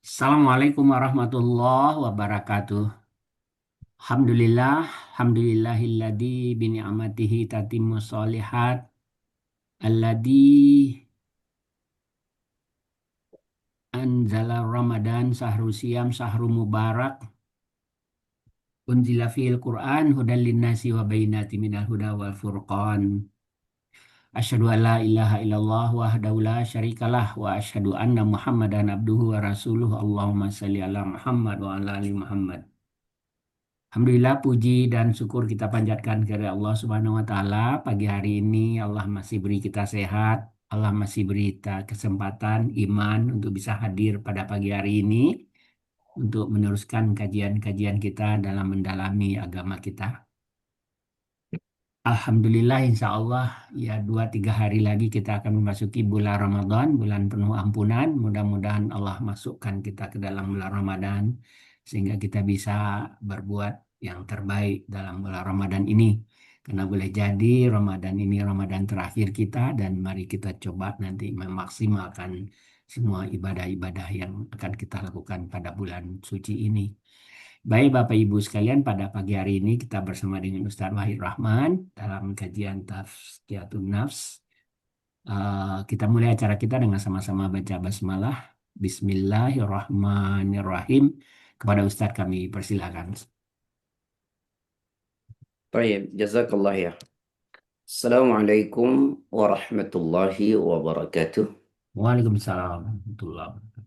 Assalamualaikum warahmatullahi wabarakatuh. Alhamdulillah, alhamdulillahilladzi bi ni'matihi tatimmu sholihat, alladzi anzala Ramadan sahru siyam sahru mubarak, unzila fil Qur'an hudal linnasi wa bayyinatin minal huda wal furqan. Asyhadu an la ilaha illallah wahdahu la syarikalah wa asyhadu anna Muhammadan abduhu wa rasuluh. Allahumma shalli ala Muhammad wa ala ali Muhammad. Alhamdulillah puji dan syukur kita panjatkan kepada Allah Subhanahu wa taala. Pagi hari ini Allah masih beri kita sehat, Allah masih beri kita kesempatan iman untuk bisa hadir pada pagi hari ini untuk meneruskan kajian-kajian kita dalam mendalami agama kita. Alhamdulillah insya Allah ya 2-3 hari lagi kita akan memasuki bulan Ramadan, bulan penuh ampunan. Mudah-mudahan Allah masukkan kita ke dalam bulan Ramadan sehingga kita bisa berbuat yang terbaik dalam bulan Ramadan ini. Karena boleh jadi Ramadan ini Ramadan terakhir kita dan mari kita coba nanti memaksimalkan semua ibadah-ibadah yang akan kita lakukan pada bulan suci ini. Baik Bapak Ibu sekalian, pada pagi hari ini kita bersama dengan Ustadz Wahid Rahman dalam kajian Tazkiyatun Nafs. Kita mulai acara kita dengan sama-sama baca basmalah. Bismillahirrahmanirrahim. Kepada Ustadz kami persilakan. Baik, jazakallah ya. Assalamualaikum warahmatullahi wabarakatuh. Waalaikumsalam warahmatullahi wabarakatuh.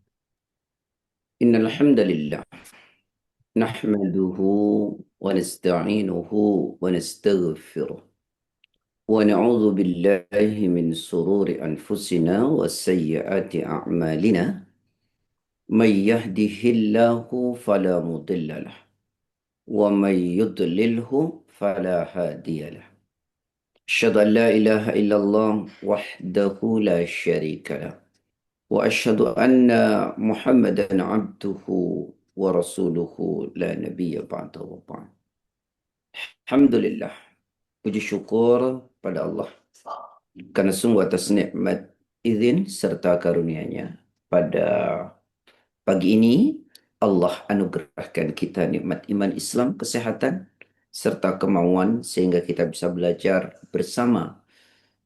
Innal hamdalillah nahmaduhu wa nasta'inuhu wa nastaghfiruh wa na'udzu billahi min sururi anfusina wa sayyiati a'malina may yahdihillahu fala mudilla lah wa may yudlilhu fala hadiya lah. Asyhadu an la ilaha illallah wahdahu la syarika lah. وأشهد أن محمدا عبده ورسوله لا نبي بعده وبعد. Alhamdulillah, puji syukur pada Allah karena sungguh atas nikmat, izin serta karunia-Nya pada pagi ini Allah anugerahkan kita nikmat iman Islam, kesehatan serta kemauan sehingga kita bisa belajar bersama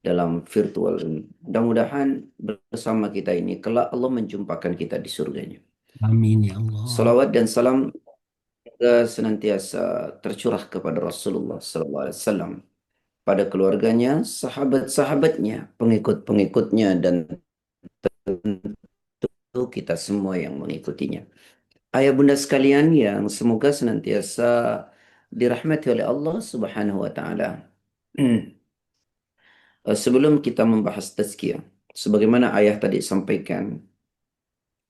dalam virtual ini. Mudah-mudahan bersama kita ini kelak Allah menjumpakan kita di surganya. Amin ya Allah. Salawat dan salam juga senantiasa tercurah kepada Rasulullah SAW, pada keluarganya, sahabat-sahabatnya, pengikut-pengikutnya, dan tentu kita semua yang mengikutinya. Ayah bunda sekalian yang semoga senantiasa dirahmati oleh Allah Subhanahu wa taala. Sebelum kita membahas tazkiyah, sebagaimana ayah tadi sampaikan,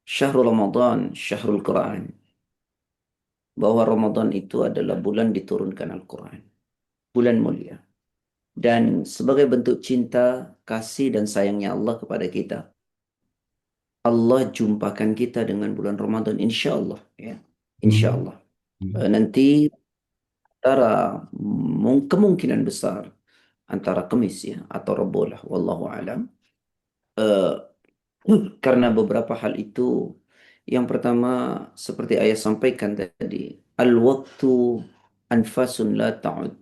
Syahrul Ramadan, Syahrul Quran, bahwa Ramadan itu adalah bulan diturunkan Al-Quran, bulan mulia. Dan sebagai bentuk cinta, kasih, dan sayangnya Allah kepada kita, Allah jumpakan kita dengan bulan Ramadan, insya Allah. Ya. Insya Hmm. Allah. Nanti antara kemungkinan besar antara Kamis ya, atau Rabu lah, wallahu alam. Karena beberapa hal itu, yang pertama seperti ayah sampaikan tadi, al-waktu anfasun la ta'ud.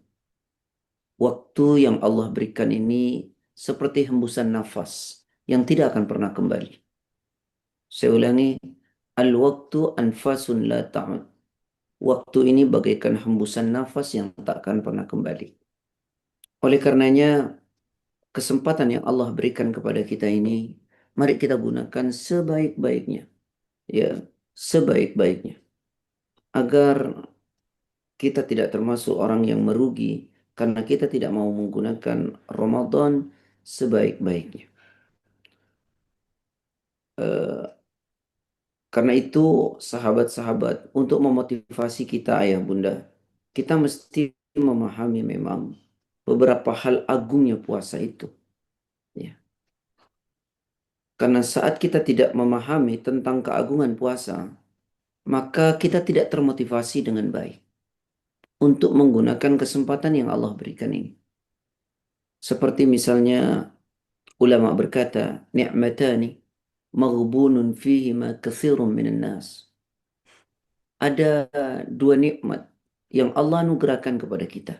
Waktu yang Allah berikan ini seperti hembusan nafas yang tidak akan pernah kembali. Saya ulangi, al-waktu anfasun la ta'ud. Waktu ini bagaikan hembusan nafas yang tak akan pernah kembali. Oleh karenanya, kesempatan yang Allah berikan kepada kita ini, mari kita gunakan sebaik-baiknya. Ya, sebaik-baiknya. Agar kita tidak termasuk orang yang merugi karena kita tidak mau menggunakan Ramadan sebaik-baiknya. Eh, karena itu, sahabat-sahabat, untuk memotivasi kita ayah bunda, kita mesti memahami memang beberapa hal agungnya puasa itu. Ya. Karena saat kita tidak memahami tentang keagungan puasa, maka kita tidak termotivasi dengan baik untuk menggunakan kesempatan yang Allah berikan ini. Seperti misalnya ulama berkata, ni'matani maghbunun fihi ma katsirun minan nas. Ada dua nikmat yang Allah anugerahkan kepada kita.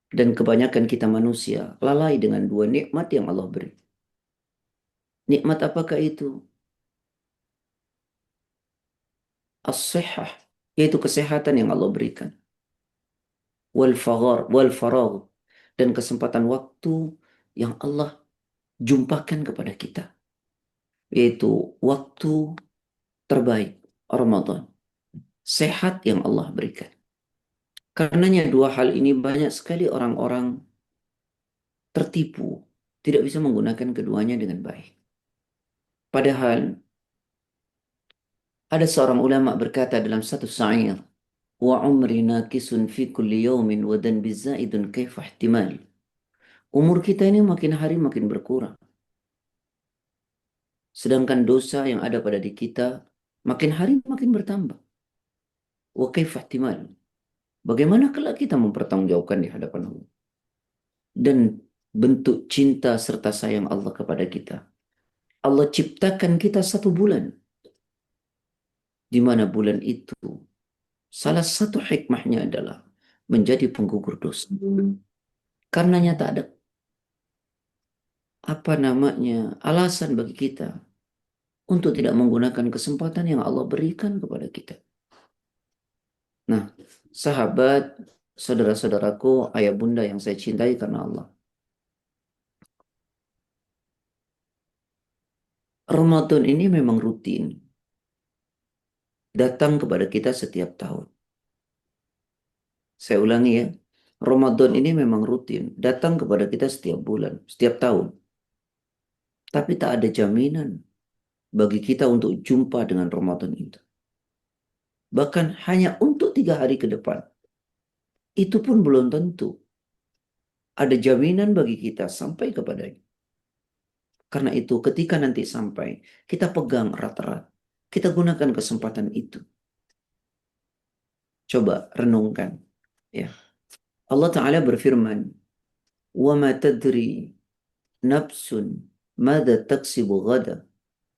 Dan kebanyakan kita manusia lalai dengan dua nikmat yang Allah beri. Nikmat apakah itu? As-sihhah, yaitu kesehatan yang Allah berikan. Wal faragh, dan kesempatan waktu yang Allah jumpakan kepada kita, yaitu waktu terbaik Ramadan. Sehat yang Allah berikan. Karenanya dua hal ini banyak sekali orang-orang tertipu, tidak bisa menggunakan keduanya dengan baik. Padahal ada seorang ulama berkata dalam satu syair, wa umri nakisun fi kulli yawmin wa dhanbi zaidun kaifa ihtimal. Umur kita ini makin hari makin berkurang. Sedangkan dosa yang ada pada diri kita makin hari makin bertambah. Wa kaifa ihtimal. Bagaimana kelak kita mempertanggungjawabkan di hadapan Allah? Dan bentuk cinta serta sayang Allah kepada kita. Allah ciptakan kita satu bulan. Di mana bulan itu salah satu hikmahnya adalah menjadi penggugur dosa. Karenanya tak ada alasan bagi kita untuk tidak menggunakan kesempatan yang Allah berikan kepada kita. Nah, sahabat, saudara-saudaraku, ayah bunda yang saya cintai karena Allah. Ramadan ini memang rutin datang kepada kita setiap tahun. Saya ulangi ya, Ramadan ini memang rutin datang kepada kita setiap bulan, setiap tahun. Tapi tak ada jaminan bagi kita untuk jumpa dengan Ramadan itu. Bahkan hanya untuk 3 hari ke depan. Itu pun belum tentu ada jaminan bagi kita sampai kepadanya. Karena itu ketika nanti sampai, kita pegang erat-erat. Kita gunakan kesempatan itu. Coba renungkan. Ya. Allah Ta'ala berfirman, وَمَا تَدْرِي نَفْسٌ مَاذَا تَكْسِبُ غَدًا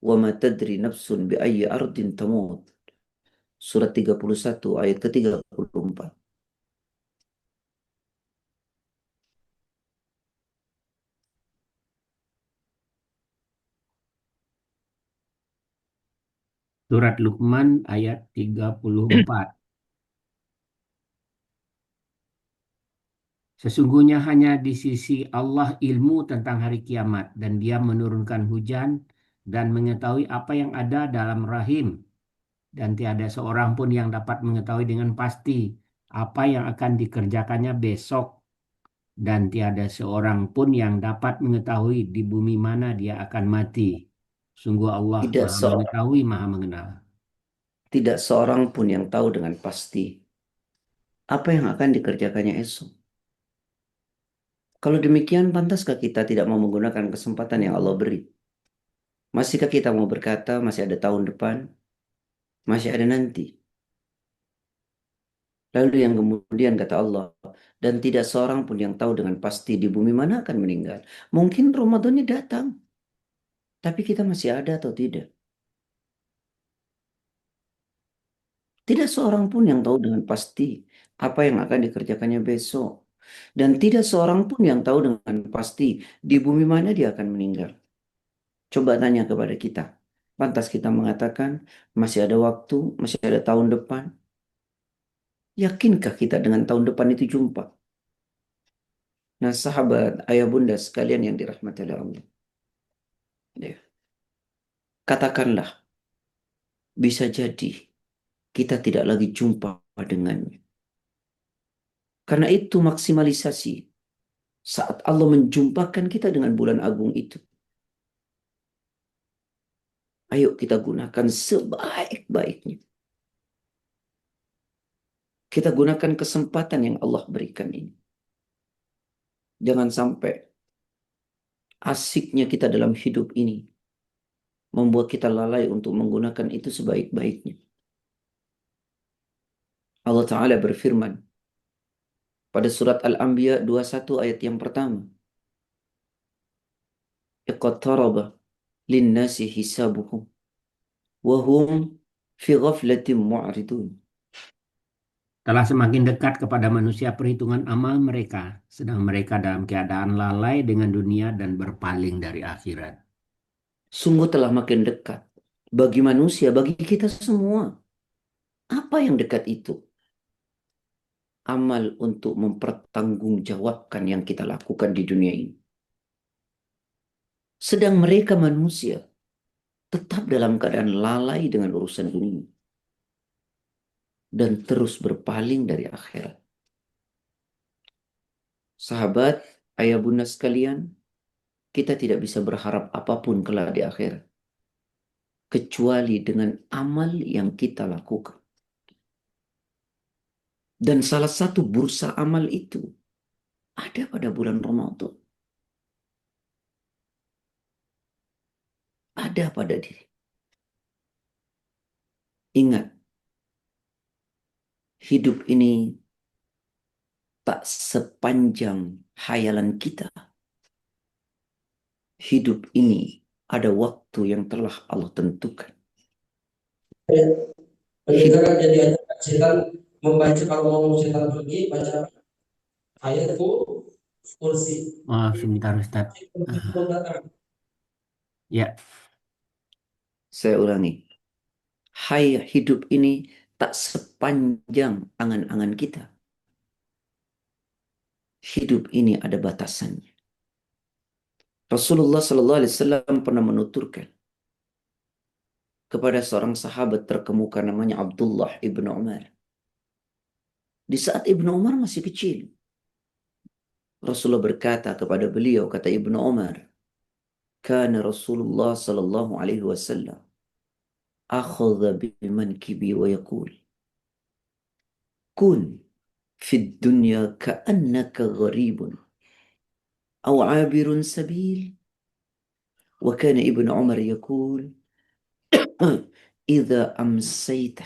وَمَا تَدْرِي نَفْسٌ بِأَيِّ أَرْضٍ تَمُوتُ. Surat 31 ayat ke-34. Surat Luqman ayat 34. Sesungguhnya hanya di sisi Allah ilmu tentang hari kiamat dan Dia menurunkan hujan dan mengetahui apa yang ada dalam rahim dan tiada seorang pun yang dapat mengetahui dengan pasti apa yang akan dikerjakannya besok dan tiada seorang pun yang dapat mengetahui di bumi mana dia akan mati. Sungguh Allah Tidak Maha seorang, mengetahui, Maha mengenal. tidak seorang pun yang tahu dengan pasti apa yang akan dikerjakannya esok. Kalau demikian, pantaskah kita tidak mau menggunakan kesempatan yang Allah beri? Masihkah kita mau berkata, masih ada tahun depan, masih ada nanti? Lalu yang kemudian kata Allah, dan tidak seorang pun yang tahu dengan pasti di bumi mana akan meninggal. Mungkin Ramadannya datang, tapi kita masih ada atau tidak. Tidak seorang pun yang tahu dengan pasti apa yang akan dikerjakannya besok. Dan tidak seorang pun yang tahu dengan pasti di bumi mana dia akan meninggal. Coba tanya kepada kita. Pantas kita mengatakan masih ada waktu, masih ada tahun depan. Yakinkah kita dengan tahun depan itu jumpa? Nah, sahabat, ayah bunda sekalian yang dirahmati oleh Allah. Ya. Katakanlah, bisa jadi kita tidak lagi jumpa dengannya. Karena itu maksimalisasi saat Allah menjumpakan kita dengan bulan agung itu. Ayo kita gunakan sebaik-baiknya. Kita gunakan kesempatan yang Allah berikan ini. Jangan sampai asiknya kita dalam hidup ini membuat kita lalai untuk menggunakan itu sebaik-baiknya. Allah Ta'ala berfirman pada surat Al-Anbiya 21 ayat yang pertama. Iqtaraba linnasi hisabuhum wa hum fi ghaflatin mu'ridun. Telah semakin dekat kepada manusia perhitungan amal mereka, sedang mereka dalam keadaan lalai dengan dunia dan berpaling dari akhirat. Sungguh telah makin dekat bagi manusia, bagi kita semua. Apa yang dekat itu? Amal untuk mempertanggungjawabkan yang kita lakukan di dunia ini. Sedang mereka manusia tetap dalam keadaan lalai dengan urusan dunia dan terus berpaling dari akhirat. Sahabat, ayah bunda sekalian, kita tidak bisa berharap apapun kelak di akhirat kecuali dengan amal yang kita lakukan. Dan salah satu bursa amal itu ada pada bulan Ramadan. Ada pada diri. Ingat, hidup ini tak sepanjang hayalan kita. Hidup ini ada waktu yang telah Allah tentukan. Kita Hidup, kan jadi aja setan membaca, kalau mau setan pergi baca ayat kursi. Maaf, sebentar Ustaz. Ya, saya ulangi, hidup ini tak sepanjang angan-angan kita. Hidup ini ada batasannya. Rasulullah Sallallahu Alaihi Wasallam pernah menuturkan kepada seorang sahabat terkemuka namanya Abdullah ibnu Umar. Di saat Ibnu Umar masih kecil, Rasulullah berkata kepada beliau, kata Ibnu Umar, "Kana Rasulullah sallallahu alaihi wasallam akhadha bimankibi wa yaqul, kun fid dunya ka'annaka gharibun aw 'abirun sabil." Wa kana Ibnu Umar yaqul, "Idza amsayta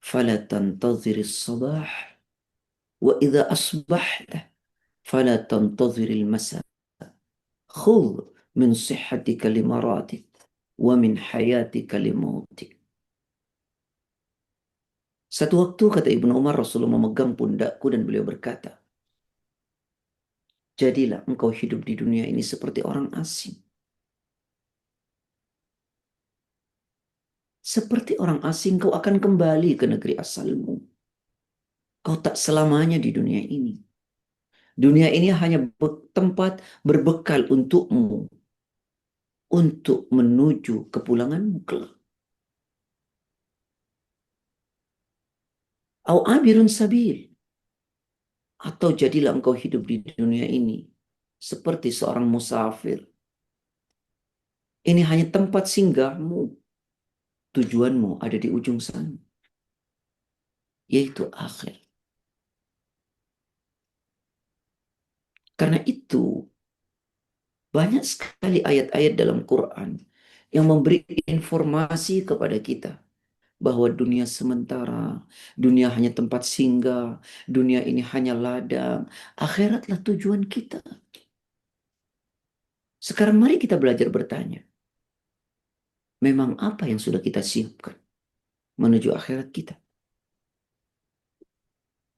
fala tantazir as-sabah wa idza asbahta fala tantazir al-masa. Khudh min sihhatika limaratik wa min hayatika limautik." Satu waktu, kata Ibnu Umar, Rasulullah memegang pundakku dan beliau berkata, "Jadilah engkau hidup di dunia ini seperti orang asing. Seperti orang asing kau akan kembali ke negeri asalmu. Kau tak selamanya di dunia ini. Dunia ini hanya tempat berbekal untukmu untuk menuju kepulanganmu kelak. Au abirun sabil. Atau jadilah engkau hidup di dunia ini seperti seorang musafir. Ini hanya tempat singgahmu. Tujuanmu ada di ujung sana, yaitu akhir. Karena itu, banyak sekali ayat-ayat dalam Quran yang memberi informasi kepada kita bahwa dunia sementara, dunia hanya tempat singgah, dunia ini hanya ladang, akhiratlah tujuan kita. Sekarang mari kita belajar bertanya, memang apa yang sudah kita siapkan menuju akhirat kita?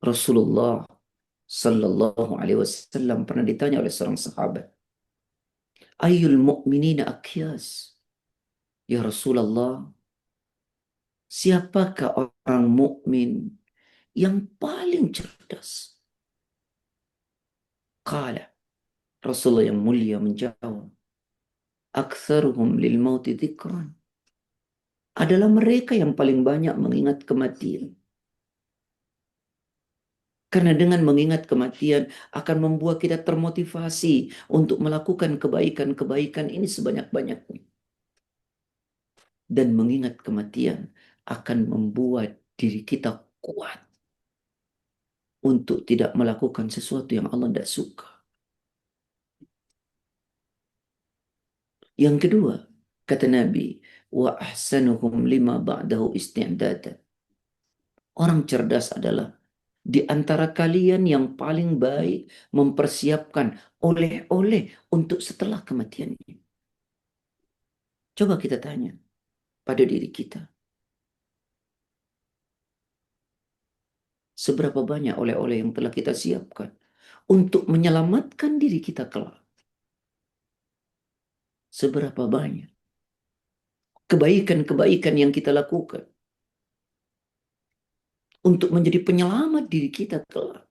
Rasulullah Sallallahu Alaihi Wasallam pernah ditanya oleh seorang sahabat, "Ayyul mu'minina akyas?" Ya Rasulullah, siapakah orang mukmin yang paling cerdas? Qala, Rasulullah yang mulia menjawab, "Aktsaruhum lil mauti dzikran." Adalah mereka yang paling banyak mengingat kematian. Karena dengan mengingat kematian akan membuat kita termotivasi untuk melakukan kebaikan-kebaikan ini sebanyak-banyaknya. Dan mengingat kematian akan membuat diri kita kuat untuk tidak melakukan sesuatu yang Allah tidak suka. Yang kedua, kata Nabi, wa ahsanuhum lima ba'dahu isti'dada. Orang cerdas adalah di antara kalian yang paling baik mempersiapkan oleh-oleh untuk setelah kematiannya. Coba kita tanya pada diri kita, seberapa banyak oleh-oleh yang telah kita siapkan untuk menyelamatkan diri kita kelak? Seberapa banyak kebaikan-kebaikan yang kita lakukan untuk menjadi penyelamat diri kita kelak?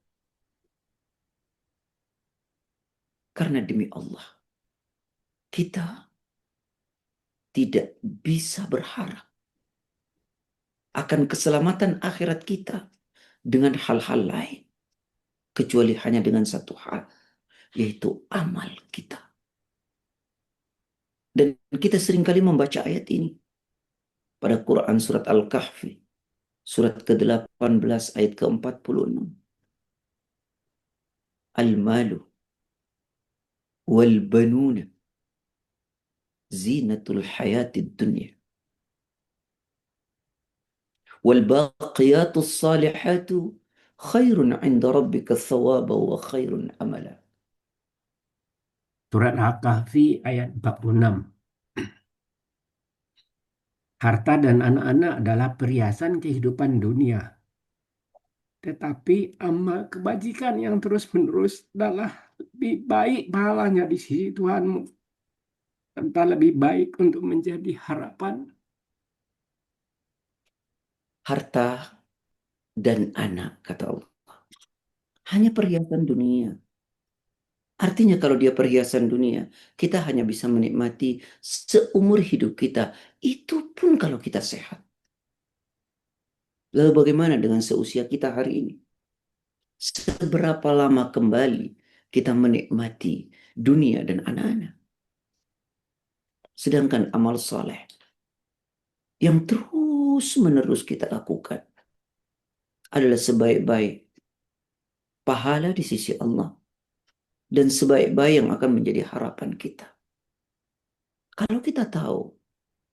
Karena demi Allah, kita tidak bisa berharap akan keselamatan akhirat kita dengan hal-hal lain, kecuali hanya dengan satu hal, yaitu amal kita. Dan kita seringkali membaca ayat ini pada Quran surat Al-Kahfi, surat ke-18 ayat ke-46. Al-malu wal banuna zinatul hayatid dunya wal baqiyatus salihatu khairun 'inda rabbika thawaba wa khairun amala. Surat Al-Kahfi ayat 46. Harta dan anak-anak adalah perhiasan kehidupan dunia. Tetapi amal kebajikan yang terus-menerus adalah lebih baik pahalanya di sisi Tuhanmu. Serta lebih baik untuk menjadi harapan. Harta dan anak, kata Allah, hanya perhiasan dunia. Artinya kalau dia perhiasan dunia, kita hanya bisa menikmati seumur hidup kita. Itu pun kalau kita sehat. Lalu bagaimana dengan seusia kita hari ini? Seberapa lama kembali kita menikmati dunia dan anak-anak? Sedangkan amal soleh yang terus menerus kita lakukan adalah sebaik-baik pahala di sisi Allah dan sebaik-baik yang akan menjadi harapan kita. Kalau kita tahu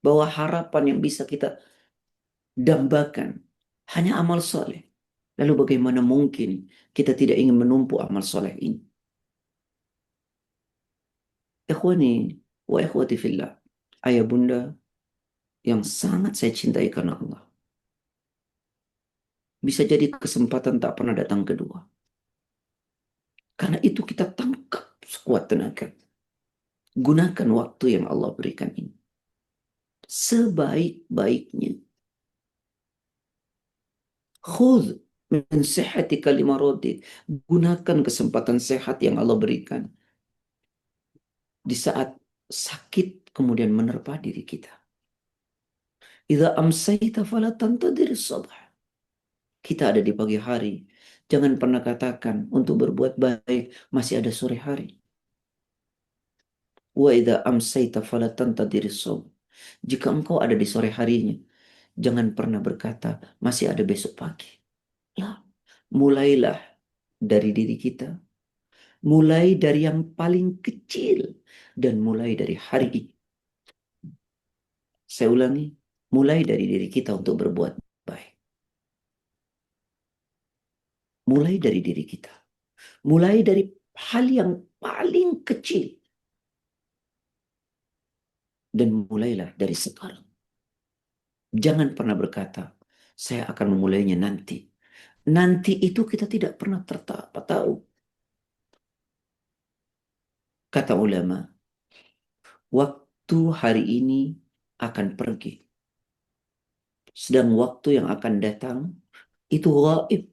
bahwa harapan yang bisa kita dambakan hanya amal soleh, lalu bagaimana mungkin kita tidak ingin menumpuk amal soleh ini? Ikhwani wa ikhwati fillah, ayah bunda yang sangat saya cintai karena Allah. Bisa jadi kesempatan tak pernah datang kedua. Karena itu kita tangkap sekuat tenaga. Gunakan waktu yang Allah berikan ini sebaik-baiknya. Khudh min sihhatika limaradik. Gunakan kesempatan sehat yang Allah berikan di saat sakit kemudian menerpa diri kita. Idza amsayta fala tantadir sabah. Kita ada di pagi hari. Jangan pernah katakan untuk berbuat baik masih ada sore hari. Wa idza amsayta fala tantadir sabah. Jika engkau ada di sore harinya, jangan pernah berkata masih ada besok pagi. Lah, mulailah dari diri kita. Mulai dari yang paling kecil dan mulai dari hari ini. Saya ulangi, mulai dari diri kita untuk berbuat baik. Mulai dari diri kita. Mulai dari hal yang paling kecil. Dan mulailah dari sekarang. Jangan pernah berkata, saya akan memulainya nanti. Nanti itu kita tidak pernah tahu. Kata ulama, waktu hari ini akan pergi. Sedang waktu yang akan datang itu gaib.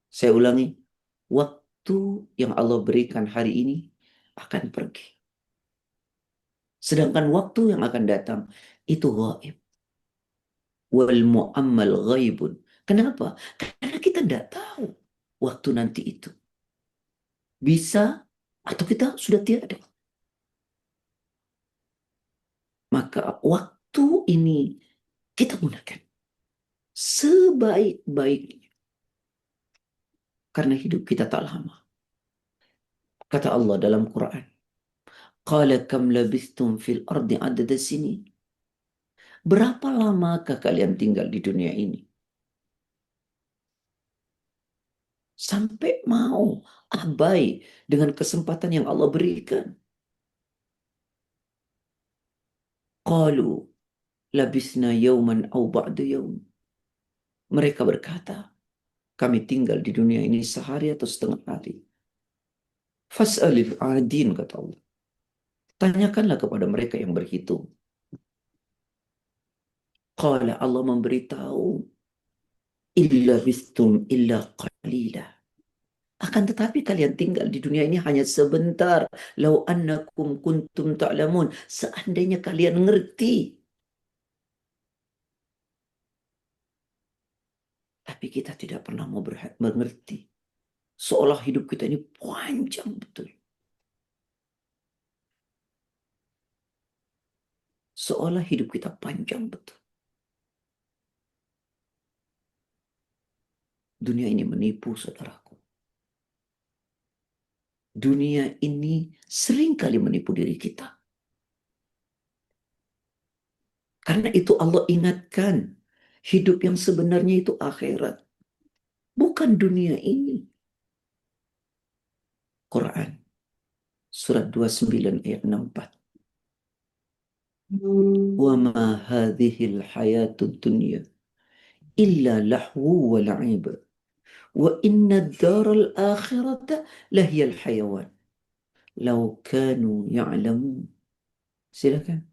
Saya ulangi, waktu yang Allah berikan hari ini akan pergi. Sedangkan waktu yang akan datang itu gaib. Wal mu'ammal ghaibun. Kenapa? Karena kita tidak tahu waktu nanti itu. Bisa atau kita sudah tiada. Maka waktu ini kita gunakan sebaik-baiknya. Karena hidup kita tak lama. Kata Allah dalam Quran. Qala kam labithtum fil ardi adada sinin. Berapa lamakah kalian tinggal di dunia ini? Sampai mau abai dengan kesempatan yang Allah berikan. Qalu labisna yawman aw ba'da yawm. Mereka berkata, kami tinggal di dunia ini sehari atau setengah hari. Fas'alil adin, kata Allah. Tanyakanlah kepada mereka yang berhitung. Qala, Allah memberitahu, illa bistum illa qalila. Akan tetapi kalian tinggal di dunia ini hanya sebentar. Lau annakum kuntum ta'lamun. Seandainya kalian ngerti. Tapi kita tidak pernah mau mengerti. Seolah hidup kita ini panjang betul. Seolah hidup kita panjang betul. Dunia ini menipu, saudaraku. Dunia ini seringkali menipu diri kita. Karena itu Allah ingatkan, hidup yang sebenarnya itu akhirat. Bukan dunia ini. Quran, surat 29 ayat 64. Wa ma hadhil hayatud dunya illa lahu wa la'ib. Wa inna ad-daral akhirata lahiyal hayawan. Lau kanu ya'lamun. Silakan.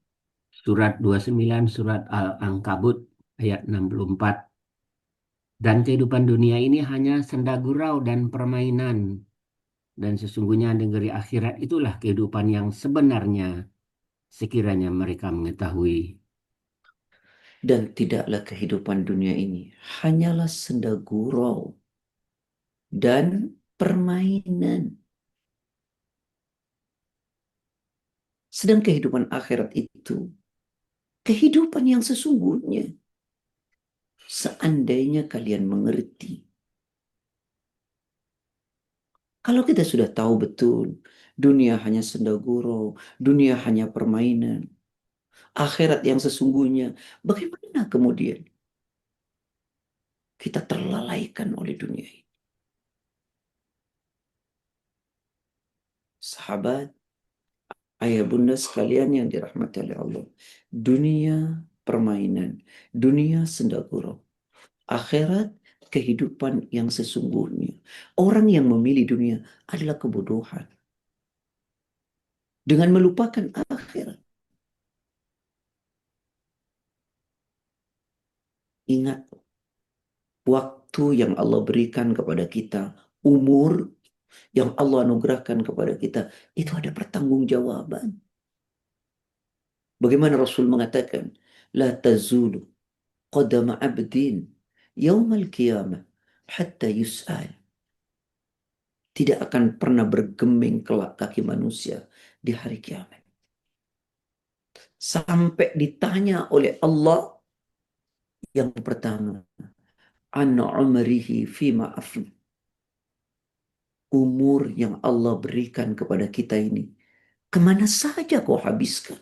Surat 29, surat Al-Ankabut ayat 64. Dan kehidupan dunia ini hanya senda gurau dan permainan. Dan sesungguhnya negeri akhirat itulah kehidupan yang sebenarnya sekiranya mereka mengetahui. Dan tidaklah kehidupan dunia ini hanyalah senda gurau dan permainan. Sedang kehidupan akhirat itu kehidupan yang sesungguhnya. Seandainya kalian mengerti. Kalau kita sudah tahu betul, dunia hanya senda gurau, dunia hanya permainan, akhirat yang sesungguhnya, bagaimana kemudian kita terlalaikan oleh dunia ini? Sahabat, ayah bunda sekalian yang dirahmati oleh Allah, dunia permainan, dunia senda gurau, akhirat kehidupan yang sesungguhnya. Orang yang memilih dunia adalah kebodohan. Dengan melupakan akhirat. Ingat, waktu yang Allah berikan kepada kita, umur yang Allah anugerahkan kepada kita, itu ada pertanggungjawaban. Bagaimana Rasul mengatakan, la tazulu qadama abdin yaumal qiyamah hatta yus'al. Tidak akan pernah bergeming kelak kaki manusia di hari kiamat. Sampai ditanya oleh Allah yang pertama, an umrihi fima afna. Umur yang Allah berikan kepada kita ini, kemana saja kau habiskan?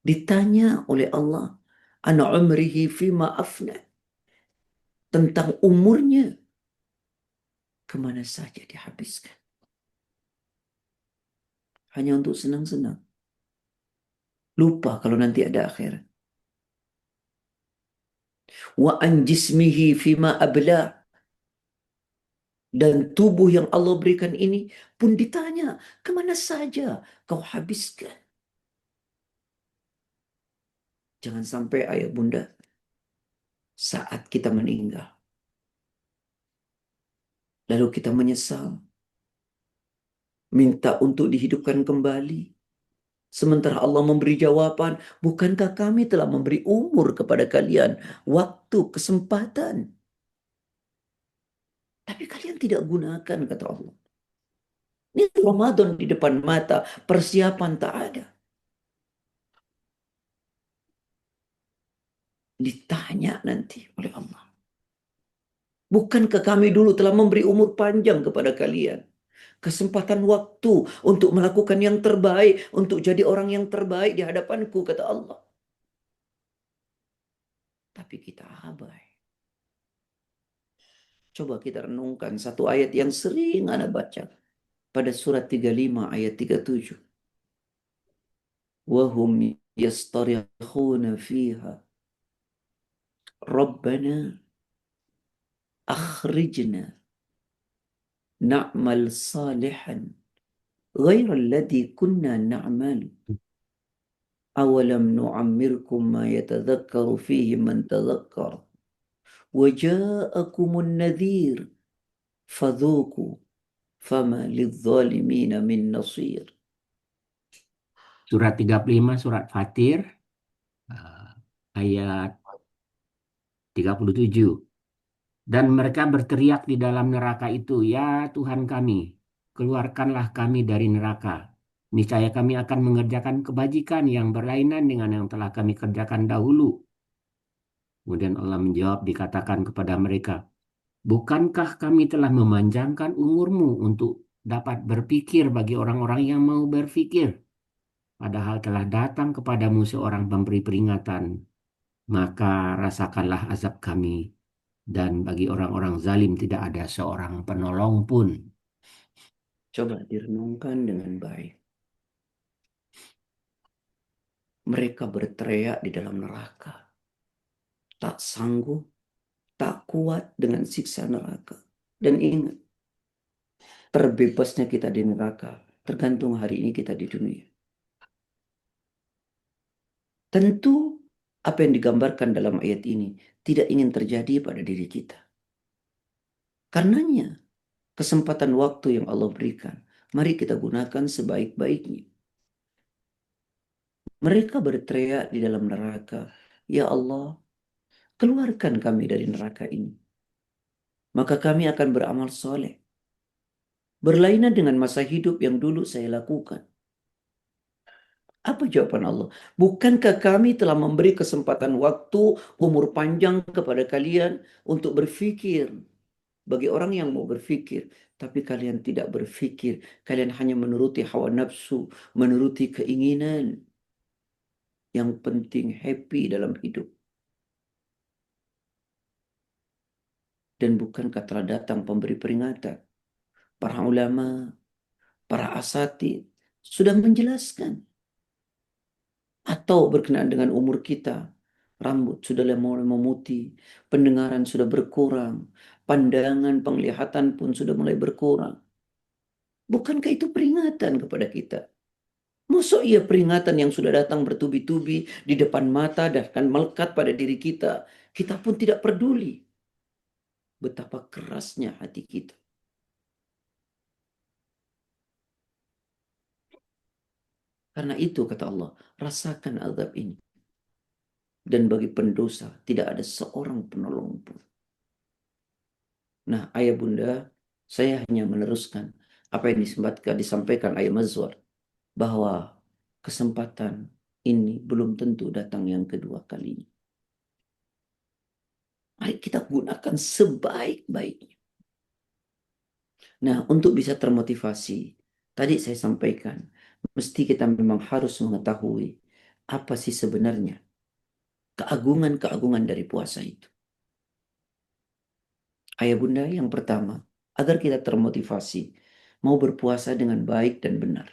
Ditanya oleh Allah, an umrihi fima afna. Tentang umurnya, kemana saja dihabiskan? Hanya untuk senang-senang. Lupa kalau nanti ada akhirat. Wa an jismihi fima abla. Dan tubuh yang Allah berikan ini pun ditanya, kemana saja kau habiskan? Jangan sampai ayah bunda, saat kita meninggal, lalu kita menyesal, minta untuk dihidupkan kembali. Sementara Allah memberi jawaban, bukankah kami telah memberi umur kepada kalian, waktu, kesempatan? Tapi kalian tidak gunakan, kata Allah. Ini Ramadan di depan mata, persiapan tak ada. Ditanya nanti oleh Allah. Bukankah kami dulu telah memberi umur panjang kepada kalian? Kesempatan waktu untuk melakukan yang terbaik, untuk jadi orang yang terbaik di hadapanku, kata Allah. Tapi kita abai. Coba kita renungkan satu ayat yang sering Anda baca. Pada surat 35 ayat 37. Wahum yastarikhuna fiha Rabbana akhrijna na'mal salihan غير الذي كنا نعمل أولم نعمركم ما يتذكر فيه من تذكر وجاءكم النذير فذوقوا فما للظالمين من نصير. Surat 35 surat Fatir ayat 37. Dan mereka berteriak di dalam neraka itu, "Ya Tuhan kami, keluarkanlah kami dari neraka. Niscaya kami akan mengerjakan kebajikan yang berlainan dengan yang telah kami kerjakan dahulu." Kemudian Allah menjawab, dikatakan kepada mereka, "Bukankah kami telah memanjangkan umurmu untuk dapat berpikir bagi orang-orang yang mau berpikir? Padahal telah datang kepadamu seorang pemberi peringatan. Maka rasakanlah azab kami. Dan bagi orang-orang zalim tidak ada seorang penolong pun." Coba direnungkan dengan baik. Mereka berteriak di dalam neraka. Tak sanggup, tak kuat dengan siksa neraka. Dan ingat, terbebasnya kita di neraka tergantung hari ini kita di dunia. Tentu apa yang digambarkan dalam ayat ini tidak ingin terjadi pada diri kita. Karenanya, kesempatan waktu yang Allah berikan, mari kita gunakan sebaik-baiknya. Mereka berteriak di dalam neraka, "Ya Allah, keluarkan kami dari neraka ini. Maka kami akan beramal soleh. Berlainan dengan masa hidup yang dulu saya lakukan." Apa jawaban Allah? Bukankah kami telah memberi kesempatan waktu, umur panjang kepada kalian untuk berpikir? Bagi orang yang mau berpikir, tapi kalian tidak berpikir. Kalian hanya menuruti hawa nafsu, menuruti keinginan. Yang penting happy dalam hidup. Dan bukankah telah datang pemberi peringatan? Para ulama, para asatid sudah menjelaskan. Atau berkenaan dengan umur kita, rambut sudah mulai memutih, pendengaran sudah berkurang, pandangan, penglihatan pun sudah mulai berkurang. Bukankah itu peringatan kepada kita? Maksud ia peringatan yang sudah datang bertubi-tubi di depan mata dan akan melekat pada diri kita. Kita pun tidak peduli. Betapa kerasnya hati kita. Karena itu kata Allah, rasakan azab ini. Dan bagi pendosa tidak ada seorang penolong pun. Nah, ayah bunda, saya hanya meneruskan apa yang disampaikan ayah Mazwar, bahwa kesempatan ini belum tentu datang yang kedua kalinya. Mari kita gunakan sebaik-baiknya. Nah, untuk bisa termotivasi, tadi saya sampaikan, mesti kita memang harus mengetahui apa sih sebenarnya keagungan-keagungan dari puasa itu. Ayah bunda, yang pertama, agar kita termotivasi, mau berpuasa dengan baik dan benar.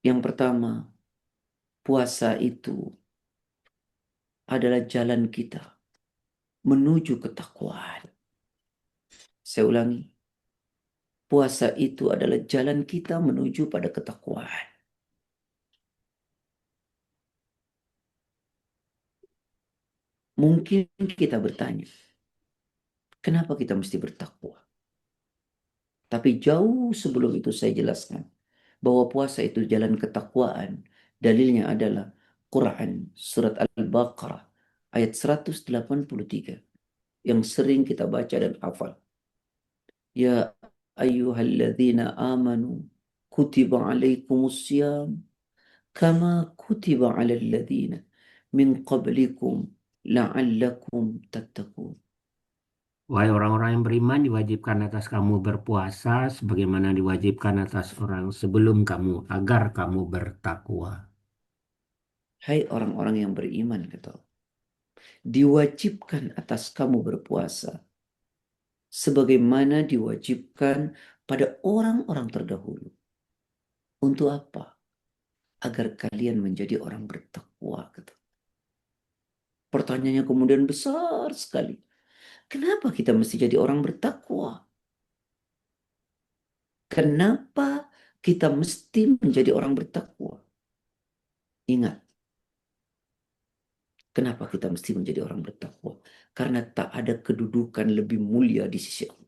Yang pertama, puasa itu adalah jalan kita menuju ketakwaan. Saya ulangi, puasa itu adalah jalan kita menuju pada ketakwaan. Mungkin kita bertanya, kenapa kita mesti bertakwa? Tapi jauh sebelum itu saya jelaskan bahwa puasa itu jalan ketakwaan. Dalilnya adalah Quran surat Al-Baqarah ayat 183 yang sering kita baca dan hafal. Ya ayyuhalladzina amanu kutiba alaikumusiyam kama kutiba alal ladzina min qablikum la'allakum tattaqun. Wahai orang-orang yang beriman, diwajibkan atas kamu berpuasa sebagaimana diwajibkan atas orang sebelum kamu, agar kamu bertakwa. Hai orang-orang yang beriman, kata Allah, diwajibkan atas kamu berpuasa sebagaimana diwajibkan pada orang-orang terdahulu. Untuk apa? agar kalian menjadi orang bertakwa. Kata. Pertanyaannya kemudian besar sekali. Kenapa kita mesti jadi orang bertakwa? Kenapa kita mesti menjadi orang bertakwa? Ingat, kenapa kita mesti menjadi orang bertakwa? Karena tak ada kedudukan lebih mulia di sisi Allah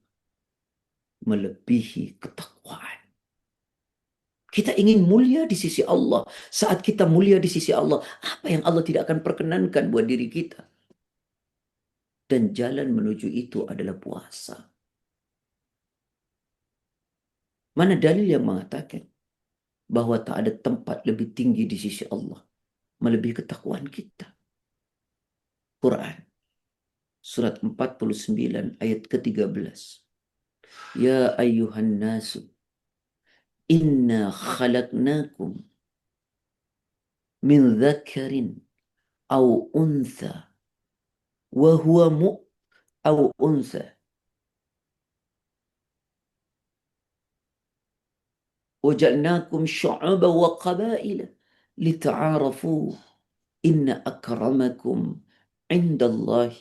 melebihi ketakwaan. Kita ingin mulia di sisi Allah. Saat kita mulia di sisi Allah, apa yang Allah tidak akan perkenankan buat diri kita? Dan jalan menuju itu adalah puasa. Mana dalil yang mengatakan bahwa tak ada tempat lebih tinggi di sisi Allah melebihi ketakwaan kita? Quran surat 49 ayat ke-13. Ya ayyuhan nasu inna khalaqnakum min dzakarin aw untha wa huwa aw untha وجعلناكم شعوبا وقبائل لتعارفوا إن أكرمكم عند الله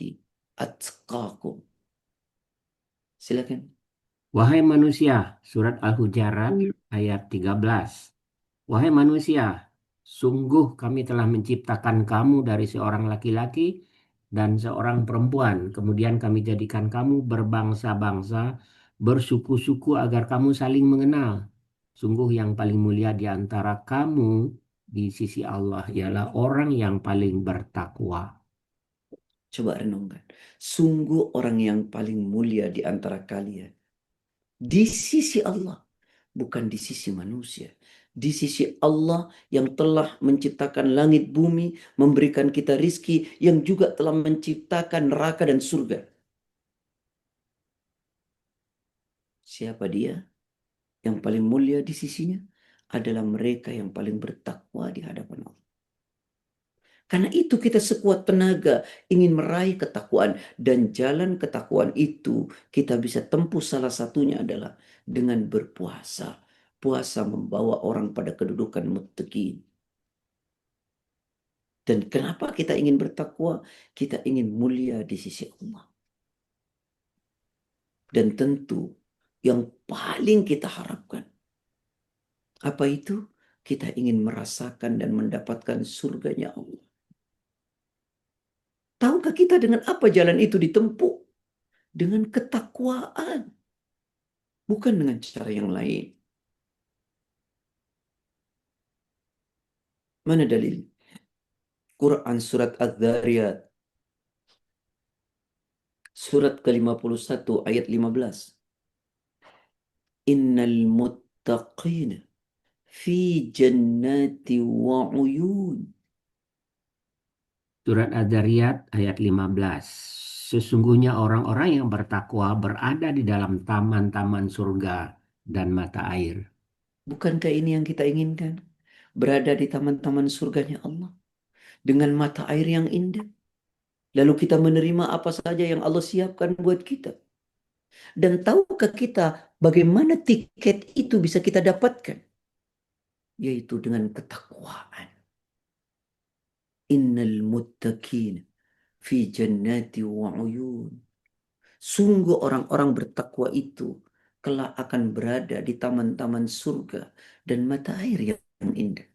أتقاكم. Silakan. Wahai manusia, surat Al-Hujarat ayat 13. Wahai manusia, sungguh kami telah menciptakan kamu dari seorang laki-laki dan seorang perempuan. Kemudian kami jadikan kamu berbangsa-bangsa, bersuku-suku agar kamu saling mengenal. Sungguh yang paling mulia di antara kamu di sisi Allah ialah orang yang paling bertakwa. Coba renungkan. Sungguh orang yang paling mulia di antara kalian di sisi Allah, bukan di sisi manusia. Di sisi Allah yang telah menciptakan langit bumi, memberikan kita rizki, yang juga telah menciptakan neraka dan surga. Siapa dia? Yang paling mulia di sisinya adalah mereka yang paling bertakwa di hadapan Allah. Karena itu kita sekuat tenaga ingin meraih ketakwaan. Dan jalan ketakwaan itu kita bisa tempuh, salah satunya adalah dengan berpuasa. Puasa membawa orang pada kedudukan muttaqin. Dan kenapa kita ingin bertakwa? Kita ingin mulia di sisi Allah. Dan tentu yang paling kita harapkan, apa itu? Kita ingin merasakan dan mendapatkan surganya Allah. Tahukah kita dengan apa jalan itu ditempuh? Dengan ketakwaan. Bukan dengan cara yang lain. Mana dalil? Quran surat Az-Zariyat. Surat ke-51 ayat 15. Innal muttaqina fi jannati wa uyun. Surat Az-Zariyat ayat 15. Sesungguhnya orang-orang yang bertakwa berada di dalam taman-taman surga dan mata air. Bukankah ini yang kita inginkan? Berada di taman-taman surganya Allah. Dengan mata air yang indah. Lalu kita menerima apa saja yang Allah siapkan buat kita. Dan tahukah kita bagaimana tiket itu bisa kita dapatkan? Yaitu dengan ketakwaan. Innal muttaqin fi jannati wa uyun. Sungguh orang-orang bertakwa itu kelak akan berada di taman-taman surga dan mata air yang indah.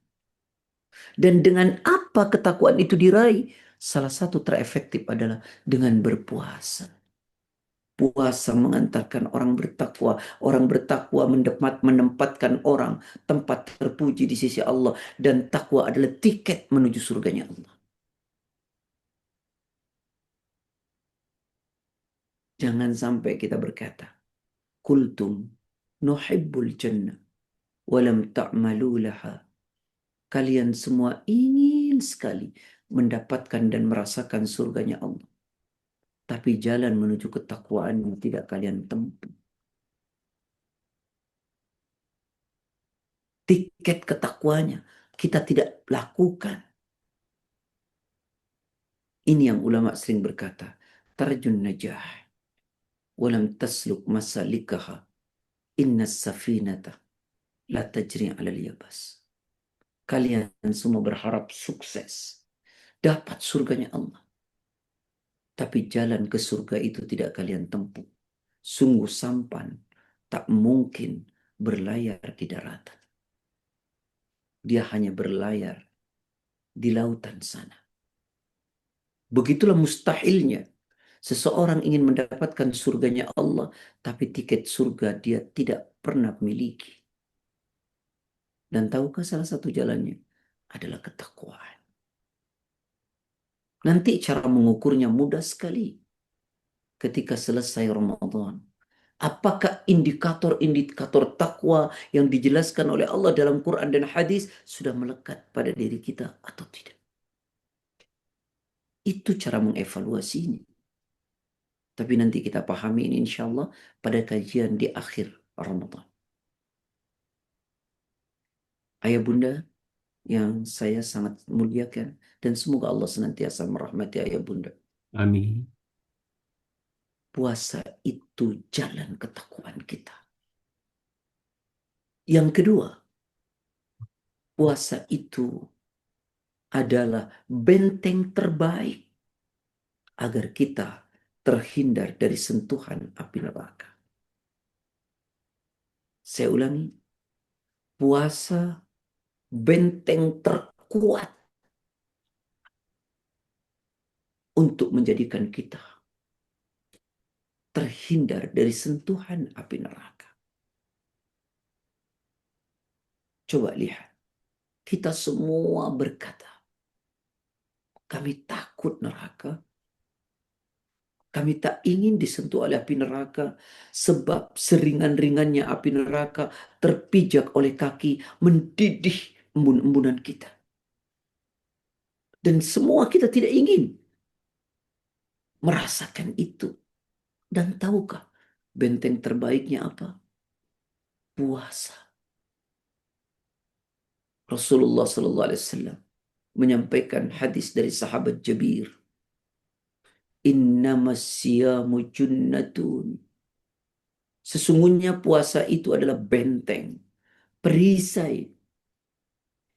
Dan dengan apa ketakwaan itu diraih? Salah satu terefektif adalah dengan berpuasa. Puasa mengantarkan orang bertakwa. Orang bertakwa menempatkan orang tempat terpuji di sisi Allah. Dan takwa adalah tiket menuju surganya Allah. Jangan sampai kita berkata, Kultum nuhibbul jannah walam ta'malu laha. Kalian semua ingin sekali mendapatkan dan merasakan surganya Allah. Tapi jalan menuju ketakwaan yang tidak kalian tempuh. Tiket ketakwanya kita tidak lakukan. Ini yang ulama sering berkata, tarjun najah walam tasluk masalikaha inna safinata la tajri ala yabas. Kalian semua berharap sukses, dapat surganya Allah. Tapi jalan ke surga itu tidak kalian tempuh. Sungguh sampan, tak mungkin berlayar di daratan. Dia hanya berlayar di lautan sana. Begitulah mustahilnya seseorang ingin mendapatkan surganya Allah, tapi tiket surga dia tidak pernah miliki. Dan tahukah salah satu jalannya adalah ketakwaan. Nanti cara mengukurnya mudah sekali. Ketika selesai Ramadan, apakah indikator-indikator takwa yang dijelaskan oleh Allah dalam Quran dan hadis sudah melekat pada diri kita atau tidak? Itu cara mengevaluasinya. Tapi nanti kita pahami ini insya Allah pada kajian di akhir Ramadan. Ayah bunda yang saya sangat muliakan, dan semoga Allah senantiasa merahmati ayah bunda. Amin. Puasa itu jalan ketakwaan kita. Yang kedua, puasa itu adalah benteng terbaik agar kita terhindar dari sentuhan api neraka. Saya ulangi, puasa benteng terkuat untuk menjadikan kita terhindar dari sentuhan api neraka. Coba lihat, kita semua berkata, kami takut neraka, kami tak ingin disentuh oleh api neraka, sebab seringan-ringannya api neraka terpijak oleh kaki, mendidih embun-embunan kita. Dan semua kita tidak ingin merasakan itu. Dan tahukah benteng terbaiknya apa? Puasa. Rasulullah Sallallahu Alaihi Wasallam menyampaikan hadis dari sahabat Jabir. Innamas siyamu junnatun. Sesungguhnya puasa itu adalah benteng, perisai.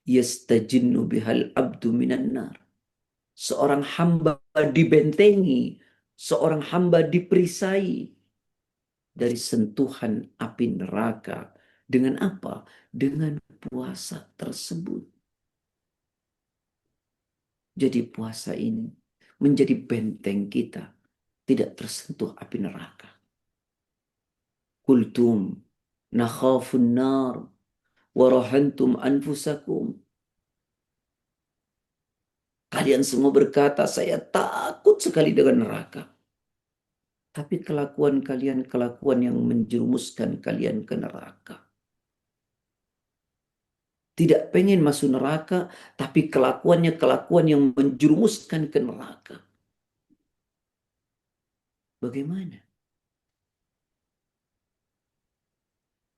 Yastajinnu bihal abdu minan nar. Seorang hamba dibentengi, seorang hamba diperisai dari sentuhan api neraka. Dengan apa? Dengan puasa tersebut. Jadi puasa ini menjadi benteng kita, tidak tersentuh api neraka. Kultum nakhafun nar warahantum anfusakum. Kalian semua berkata, saya takut sekali dengan neraka. Tapi kelakuan kalian kelakuan yang menjerumuskan kalian ke neraka. Tidak pengen masuk neraka, tapi kelakuannya kelakuan yang menjerumuskan ke neraka. Bagaimana?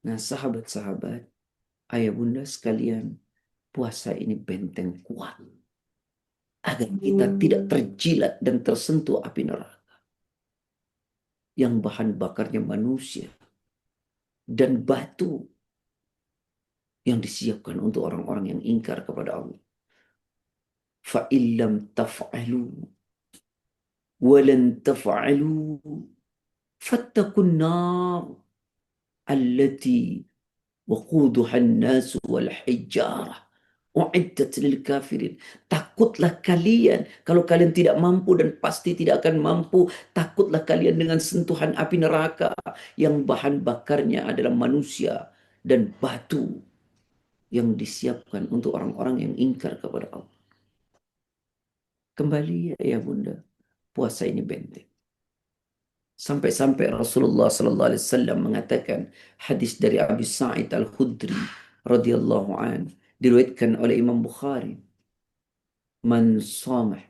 Nah, sahabat-sahabat, ayah bunda sekalian, puasa ini benteng kuat agar kita tidak terjilat dan tersentuh api neraka yang bahan bakarnya manusia dan batu yang disiapkan untuk orang-orang yang ingkar kepada Allah. Fa illam taf'alu walan taf'alu fattaqun nar allati waquduha an-nas wal hijarah uiddat lil kafirin. Takutlah kalian, kalau kalian tidak mampu dan pasti tidak akan mampu, takutlah kalian dengan sentuhan api neraka yang bahan bakarnya adalah manusia dan batu yang disiapkan untuk orang-orang yang ingkar kepada Allah. Kembali ya bunda, puasa ini benteng. Sampai-sampai Rasulullah sallallahu alaihi wasallam mengatakan, hadis dari Abi Sa'id Al-Khudri radhiyallahu an, diriwayatkan oleh Imam Bukhari, man samah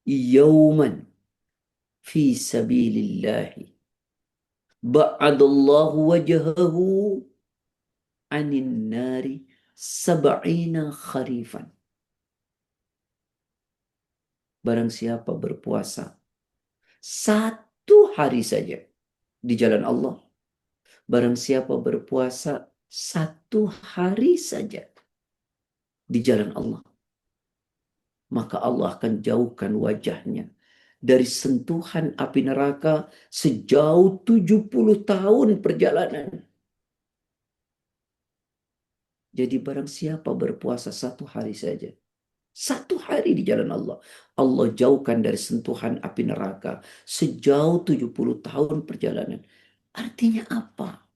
yawman fi sabilillah ba'adallahu wajhahu anin nari sab'ina kharifan. Barang siapa berpuasa satu hari saja di jalan Allah, barang siapa berpuasa satu hari saja, di jalan Allah, maka Allah akan jauhkan wajahnya dari sentuhan api neraka sejauh 70 tahun perjalanan. Jadi barang siapa berpuasa 1 hari saja, 1 hari di jalan Allah, Allah jauhkan dari sentuhan api neraka sejauh 70 tahun perjalanan. Artinya apa?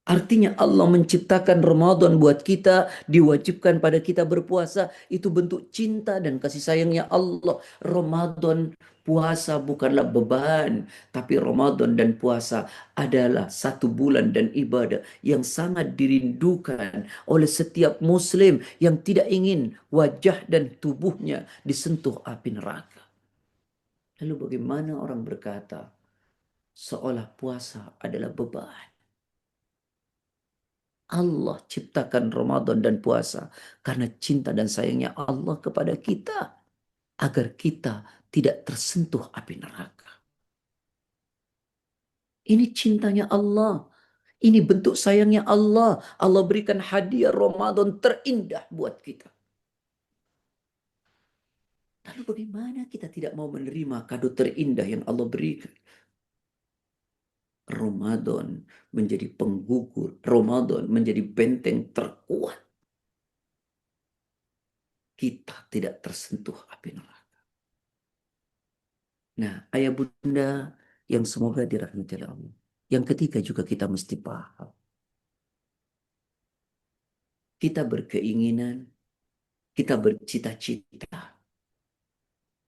Artinya Allah menciptakan Ramadan buat kita, diwajibkan pada kita berpuasa. Itu bentuk cinta dan kasih sayangnya Allah. Ramadan puasa bukanlah beban, tapi Ramadan dan puasa adalah 1 bulan dan ibadah yang sangat dirindukan oleh setiap muslim yang tidak ingin wajah dan tubuhnya disentuh api neraka. Lalu bagaimana orang berkata seolah puasa adalah beban? Allah ciptakan Ramadan dan puasa karena cinta dan sayangnya Allah kepada kita agar kita tidak tersentuh api neraka. Ini cintanya Allah. Ini bentuk sayangnya Allah. Allah berikan hadiah Ramadan terindah buat kita. Lalu bagaimana kita tidak mau menerima kado terindah yang Allah berikan? Ramadan menjadi penggugur. Ramadan menjadi benteng terkuat. Kita tidak tersentuh api neraka. Nah, ayah bunda yang semoga dirahmati oleh Allah. Yang ketiga juga kita mesti paham. Kita berkeinginan, kita bercita-cita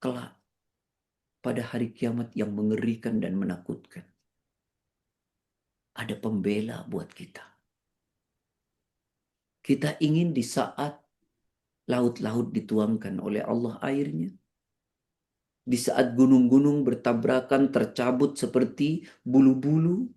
kelak pada hari kiamat yang mengerikan dan menakutkan. Ada pembela buat kita. Kita ingin di saat laut-laut dituangkan oleh Allah airnya, di saat gunung-gunung bertabrakan tercabut seperti bulu-bulu,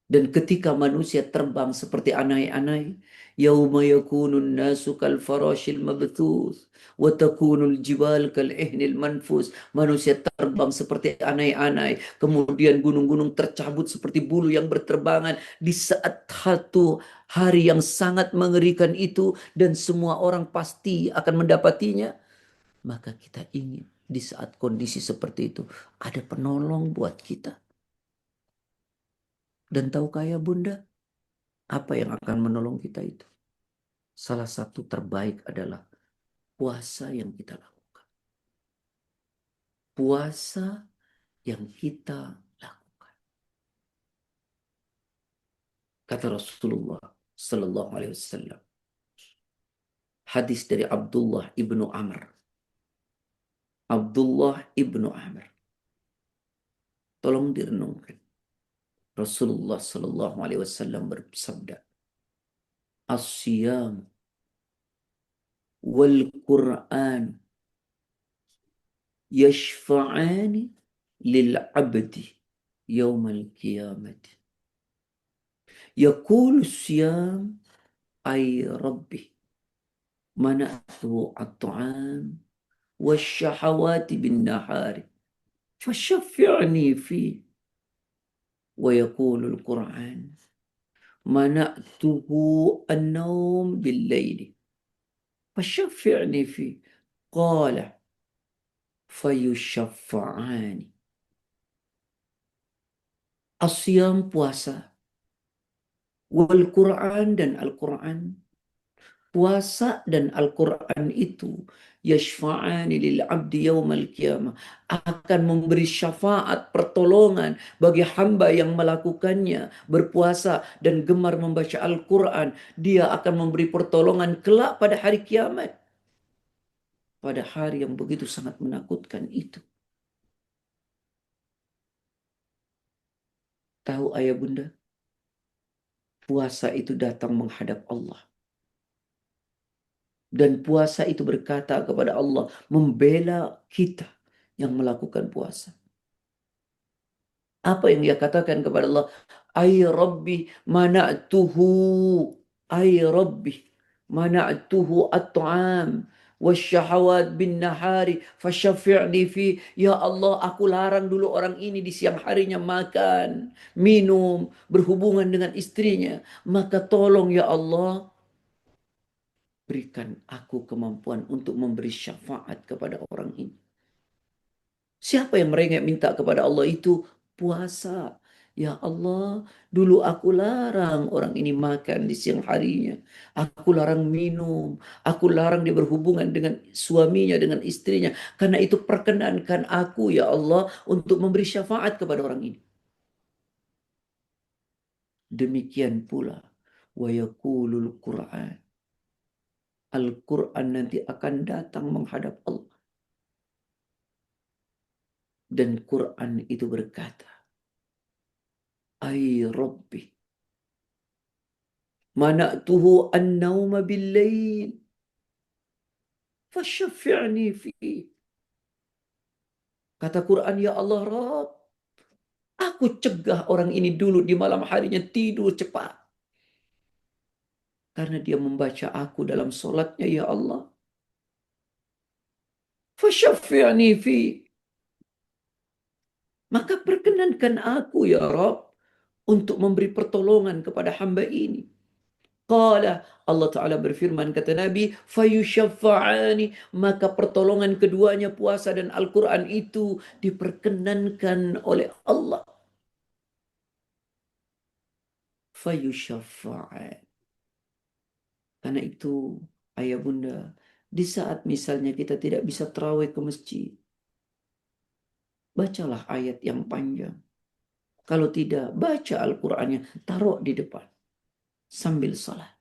dan ketika manusia terbang seperti anai-anai, yauma yakunun nasu kal farashil mabthus wa takunul jibal kal ihnil manfus. Manusia terbang seperti anai-anai, kemudian gunung-gunung tercabut seperti bulu yang berterbangan di saat satu hari yang sangat mengerikan itu dan semua orang pasti akan mendapatinya. Maka kita ingin di saat kondisi seperti itu ada penolong buat kita. Dan tahukah ya bunda, apa yang akan menolong kita itu? Salah satu terbaik adalah puasa yang kita lakukan. Puasa yang kita lakukan. Kata Rasulullah Sallallahu Alaihi Wasallam. Hadis dari Abdullah ibnu Amr. Abdullah ibnu Amr. Tolong direnungkan. Rasulullah Sallallahu Alaihi Wasallam bersabda, As-siyam wal Quran yashfa'ani lil abdi yawmal qiyamati. Yaqulu siyam ay rabbi mana'tu at-ta'am wasyahawati bin nahari fashaffi'ni fi. Wa yaqulu al-Quran mana'tuhu an-nawm bil-layli fashaffi'ni fi. Qala fayushaffa'ani. Asyam puasa, wal Quran dan Al-Quran. Puasa dan Al-Quran itu yashfa'ani lil abdi yaumal qiyamah, akan memberi syafaat pertolongan bagi hamba yang melakukannya, berpuasa dan gemar membaca Al-Quran. Dia akan memberi pertolongan kelak pada hari kiamat, pada hari yang begitu sangat menakutkan itu. Tahu ayah bunda, puasa itu datang menghadap Allah. Dan puasa itu berkata kepada Allah, membela kita yang melakukan puasa. Apa yang dia katakan kepada Allah? Ay Rabbi mana'tuhu. Ay Rabbi mana'tuhu at-ta'am wasyahawat bin nahari fasyafi'ni fi. Ya Allah, aku larang dulu orang ini di siang harinya makan, minum, berhubungan dengan istrinya. Maka tolong ya Allah, berikan aku kemampuan untuk memberi syafaat kepada orang ini. Siapa yang merengek minta kepada Allah itu? Puasa. Ya Allah, dulu aku larang orang ini makan di siang harinya. Aku larang minum. Aku larang dia berhubungan dengan suaminya, dengan istrinya. Karena itu perkenankan aku, ya Allah, untuk memberi syafaat kepada orang ini. Demikian pula, wa yaqulul Qur'an. Al-Quran nanti akan datang menghadap Allah. Dan Quran itu berkata, Ay Rabbi, mana'tuhu an-nawma bil-lail, fasyafi'ni fi. Kata Quran, ya Allah Rabb, aku cegah orang ini dulu di malam harinya tidur cepat. Karena dia membaca aku dalam solatnya, ya Allah. Fasyafi'ni fi. Maka perkenankan aku, ya Rabb, untuk memberi pertolongan kepada hamba ini. Qala, Allah Ta'ala berfirman, kata Nabi, fayusyaffa'ani, maka pertolongan keduanya puasa dan Al-Quran itu diperkenankan oleh Allah. Fayusyaffa'ani. Karena itu, ayah bunda, di saat misalnya kita tidak bisa terawih ke masjid, bacalah ayat yang panjang. Kalau tidak, baca Al-Qurannya, taruh di depan sambil salat.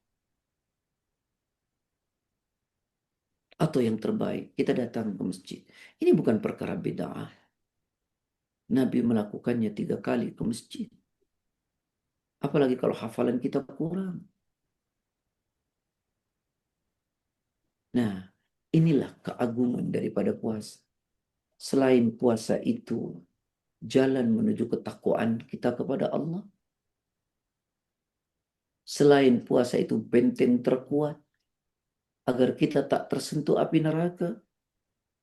Atau yang terbaik, kita datang ke masjid. Ini bukan perkara bid'ah. Nabi melakukannya 3 kali ke masjid. Apalagi kalau hafalan kita kurang. Nah, inilah keagungan daripada puasa. Selain puasa itu, jalan menuju ketakwaan kita kepada Allah. Selain puasa itu benteng terkuat, agar kita tak tersentuh api neraka.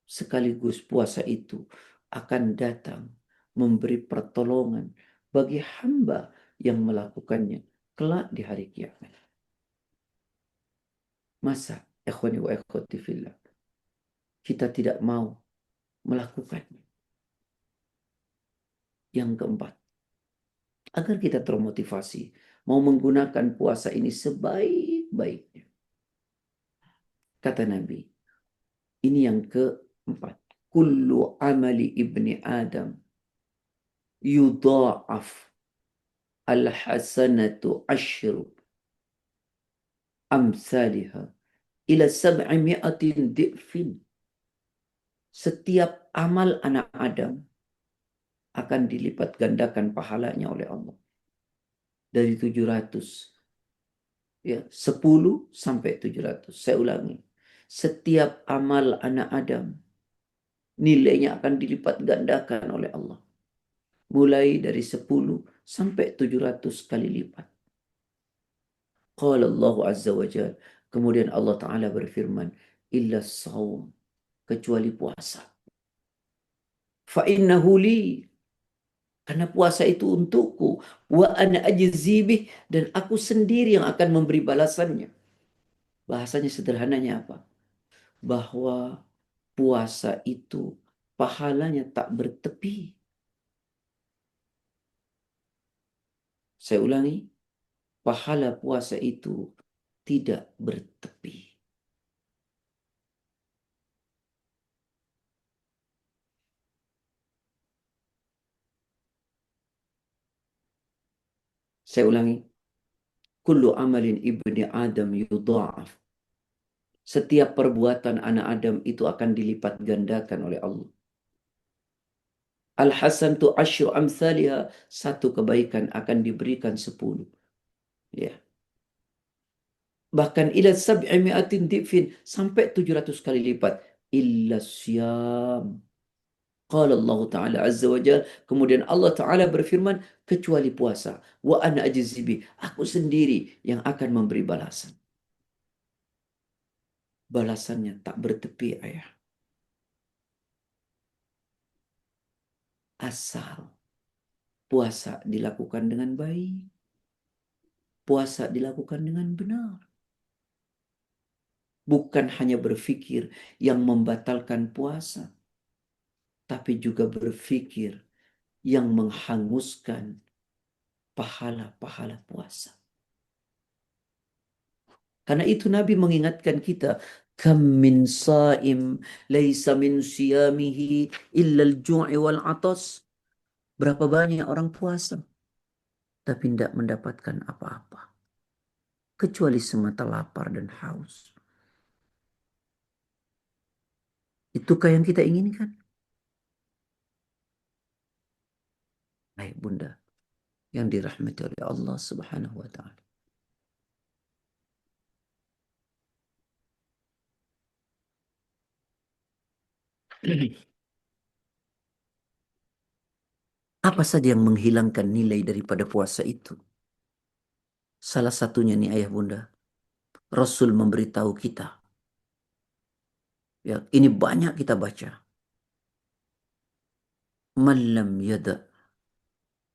Sekaligus puasa itu akan datang memberi pertolongan bagi hamba yang melakukannya kelak di hari kiamat. Masa, ikhwani wa ikhwati fillah, kita tidak mau melakukannya? Yang keempat, agar kita termotivasi mau menggunakan puasa ini sebaik-baiknya. Kata Nabi, ini yang keempat. Kullu amali ibni Adam yudha'af al-hasanatu asyru amsalihha ila 700 di'fin. Setiap amal anak Adam akan dilipat gandakan pahalanya oleh Allah. Dari 700. Ya, 10 sampai 700. Saya ulangi. Setiap amal anak Adam, nilainya akan dilipat gandakan oleh Allah. Mulai dari 10 sampai 700 kali lipat. Qala Allah Azza wa Jal. Kemudian Allah Ta'ala berfirman, illa saum, kecuali puasa. Fa'innahu li, karena puasa itu untukku. Wa ana ajzibih, dan aku sendiri yang akan memberi balasannya. Bahasanya sederhananya apa? Bahwa puasa itu pahalanya tak bertepi. Saya ulangi, pahala puasa itu tidak bertepi. Saya ulangi, kullu amalin ibni Adam yudha'af. Setiap perbuatan anak Adam itu akan dilipat gandakan oleh Allah. Al-hasan tu asyru amthaliha, satu kebaikan akan diberikan 10. Ya. Bahkan ila 700 difin, sampai 700 kali lipat. Illa syam. Qala Allah Ta'ala Azza wa Jal. Kemudian Allah Ta'ala berfirman, kecuali puasa. Wa ana ajzibi. Aku sendiri yang akan memberi balasan. Balasannya tak bertepi, ayah. Asal puasa dilakukan dengan baik. Puasa dilakukan dengan benar. bukan hanya berpikir yang membatalkan puasa, tapi juga berpikir yang menghanguskan pahala-pahala puasa. Karena itu Nabi mengingatkan kita, kam min saim laisa min siyamihi illa al-ju'i wal atas. Berapa banyak orang puasa tapi tidak mendapatkan apa-apa kecuali semata lapar dan haus. Itukah yang kita inginkan? Baik Bunda, yang dirahmati oleh Allah Subhanahu wa taala. Apa saja yang menghilangkan nilai daripada puasa itu? Salah satunya nih ayah bunda, Rasul memberitahu kita. Ya, ini banyak kita baca. Man lam yada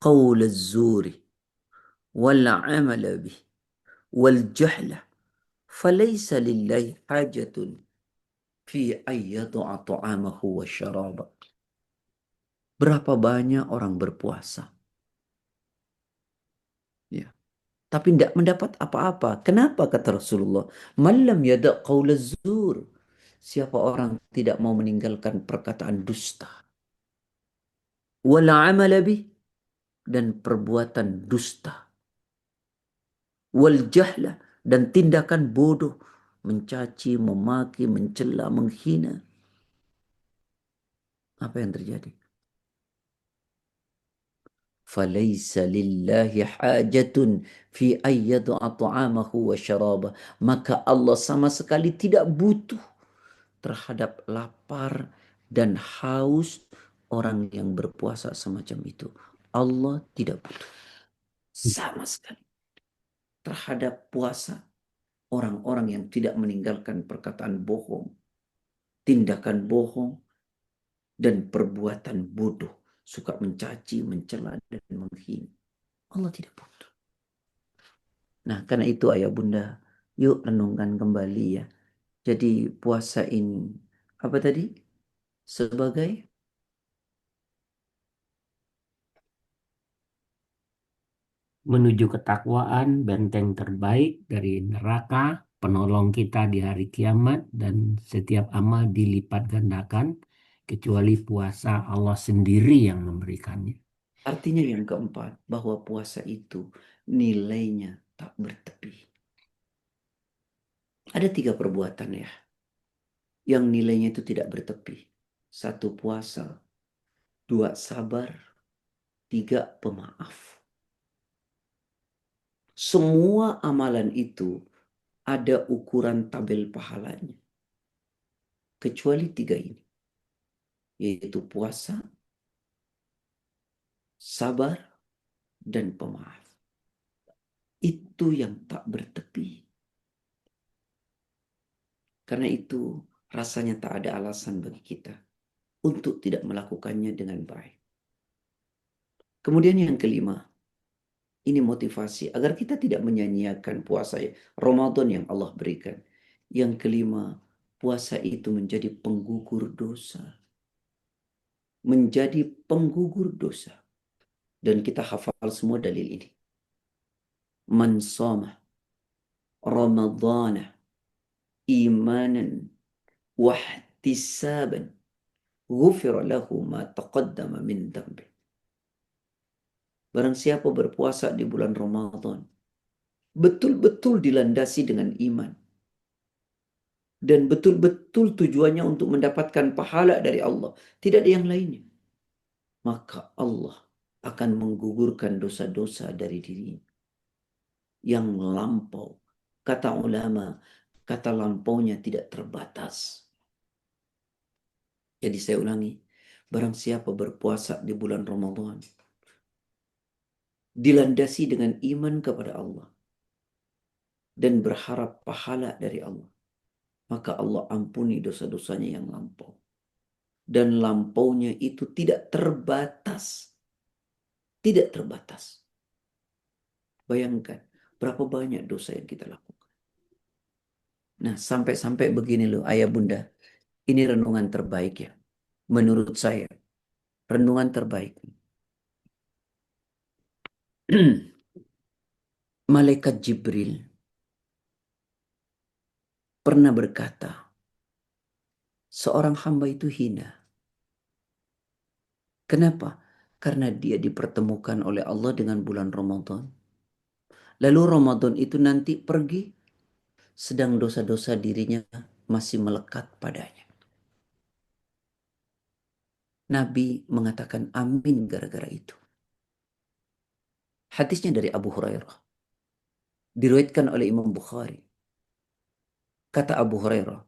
qawl az-zuri wal amala bih wal jahla falaysa lillahi hajatun fi an yada'a ta'amahu wa syaraba. Berapa banyak orang berpuasa, ya, tapi tidak mendapat apa-apa. Kenapa kata Rasulullah? Man lam yada qawl az-zur. Siapa orang tidak mau meninggalkan perkataan dusta, wala amala bih, dan perbuatan dusta, wal jahla, dan tindakan bodoh, mencaci, memaki, mencela, menghina. Apa yang terjadi? Falaysa lillahi hajatun fi ayyad'a ta'amahu wa syarabah. Maka Allah sama sekali tidak butuh terhadap lapar dan haus orang yang berpuasa semacam itu. Allah tidak butuh sama sekali terhadap puasa orang-orang yang tidak meninggalkan perkataan bohong, tindakan bohong, dan perbuatan bodoh, suka mencaci, mencela, dan menghina. Allah tidak butuh. Nah, karena itu ayah bunda, yuk renungkan kembali ya. Jadi puasa ini, apa tadi? Sebagai Menuju ketakwaan, benteng terbaik dari neraka, penolong kita di hari kiamat, dan setiap amal dilipat gandakan, kecuali puasa Allah sendiri yang memberikannya. artinya yang keempat, bahwa puasa itu nilainya tak bertepi. Ada 3 perbuatan ya, yang nilainya itu tidak bertepi. 1 puasa, 2 sabar, 3 pemaaf. Semua amalan itu ada ukuran tabel pahalanya. Kecuali 3 ini. Yaitu puasa, sabar, dan pemaaf. Itu yang tak bertepi. Karena itu rasanya tak ada alasan bagi kita untuk tidak melakukannya dengan baik. Kemudian yang kelima, ini motivasi agar kita tidak menyanyiakan puasa Ramadan yang Allah berikan. Yang kelima, puasa itu menjadi penggugur dosa. Menjadi penggugur dosa. Dan kita hafal semua dalil ini. Man shoma Ramadana imanan wahtisaban ghufira lahu ma taqaddama min dhanbi. Barang siapa berpuasa di bulan Ramadan, betul-betul dilandasi dengan iman, dan betul-betul tujuannya untuk mendapatkan pahala dari Allah, tidak ada yang lainnya, maka Allah akan menggugurkan dosa-dosa dari dirinya yang lampau. Kata ulama, kata lampaunya tidak terbatas. Jadi saya ulangi, barang siapa berpuasa di bulan Ramadan, dilandasi dengan iman kepada Allah, dan berharap pahala dari Allah, maka Allah ampuni dosa-dosanya yang lampau. Dan lampaunya itu tidak terbatas. Tidak terbatas. Bayangkan berapa banyak dosa yang kita lakukan. Nah, sampai-sampai begini loh, ayah bunda. Ini renungan terbaik ya. Menurut saya, renungan terbaik. Malaikat Jibril pernah berkata, seorang hamba itu hina. Kenapa? Karena dia dipertemukan oleh Allah dengan bulan Ramadan. Lalu Ramadan itu nanti pergi, sedang dosa-dosa dirinya masih melekat padanya. Nabi mengatakan amin gara-gara itu. Hadisnya dari Abu Hurairah. Diriwayatkan oleh Imam Bukhari. Kata Abu Hurairah,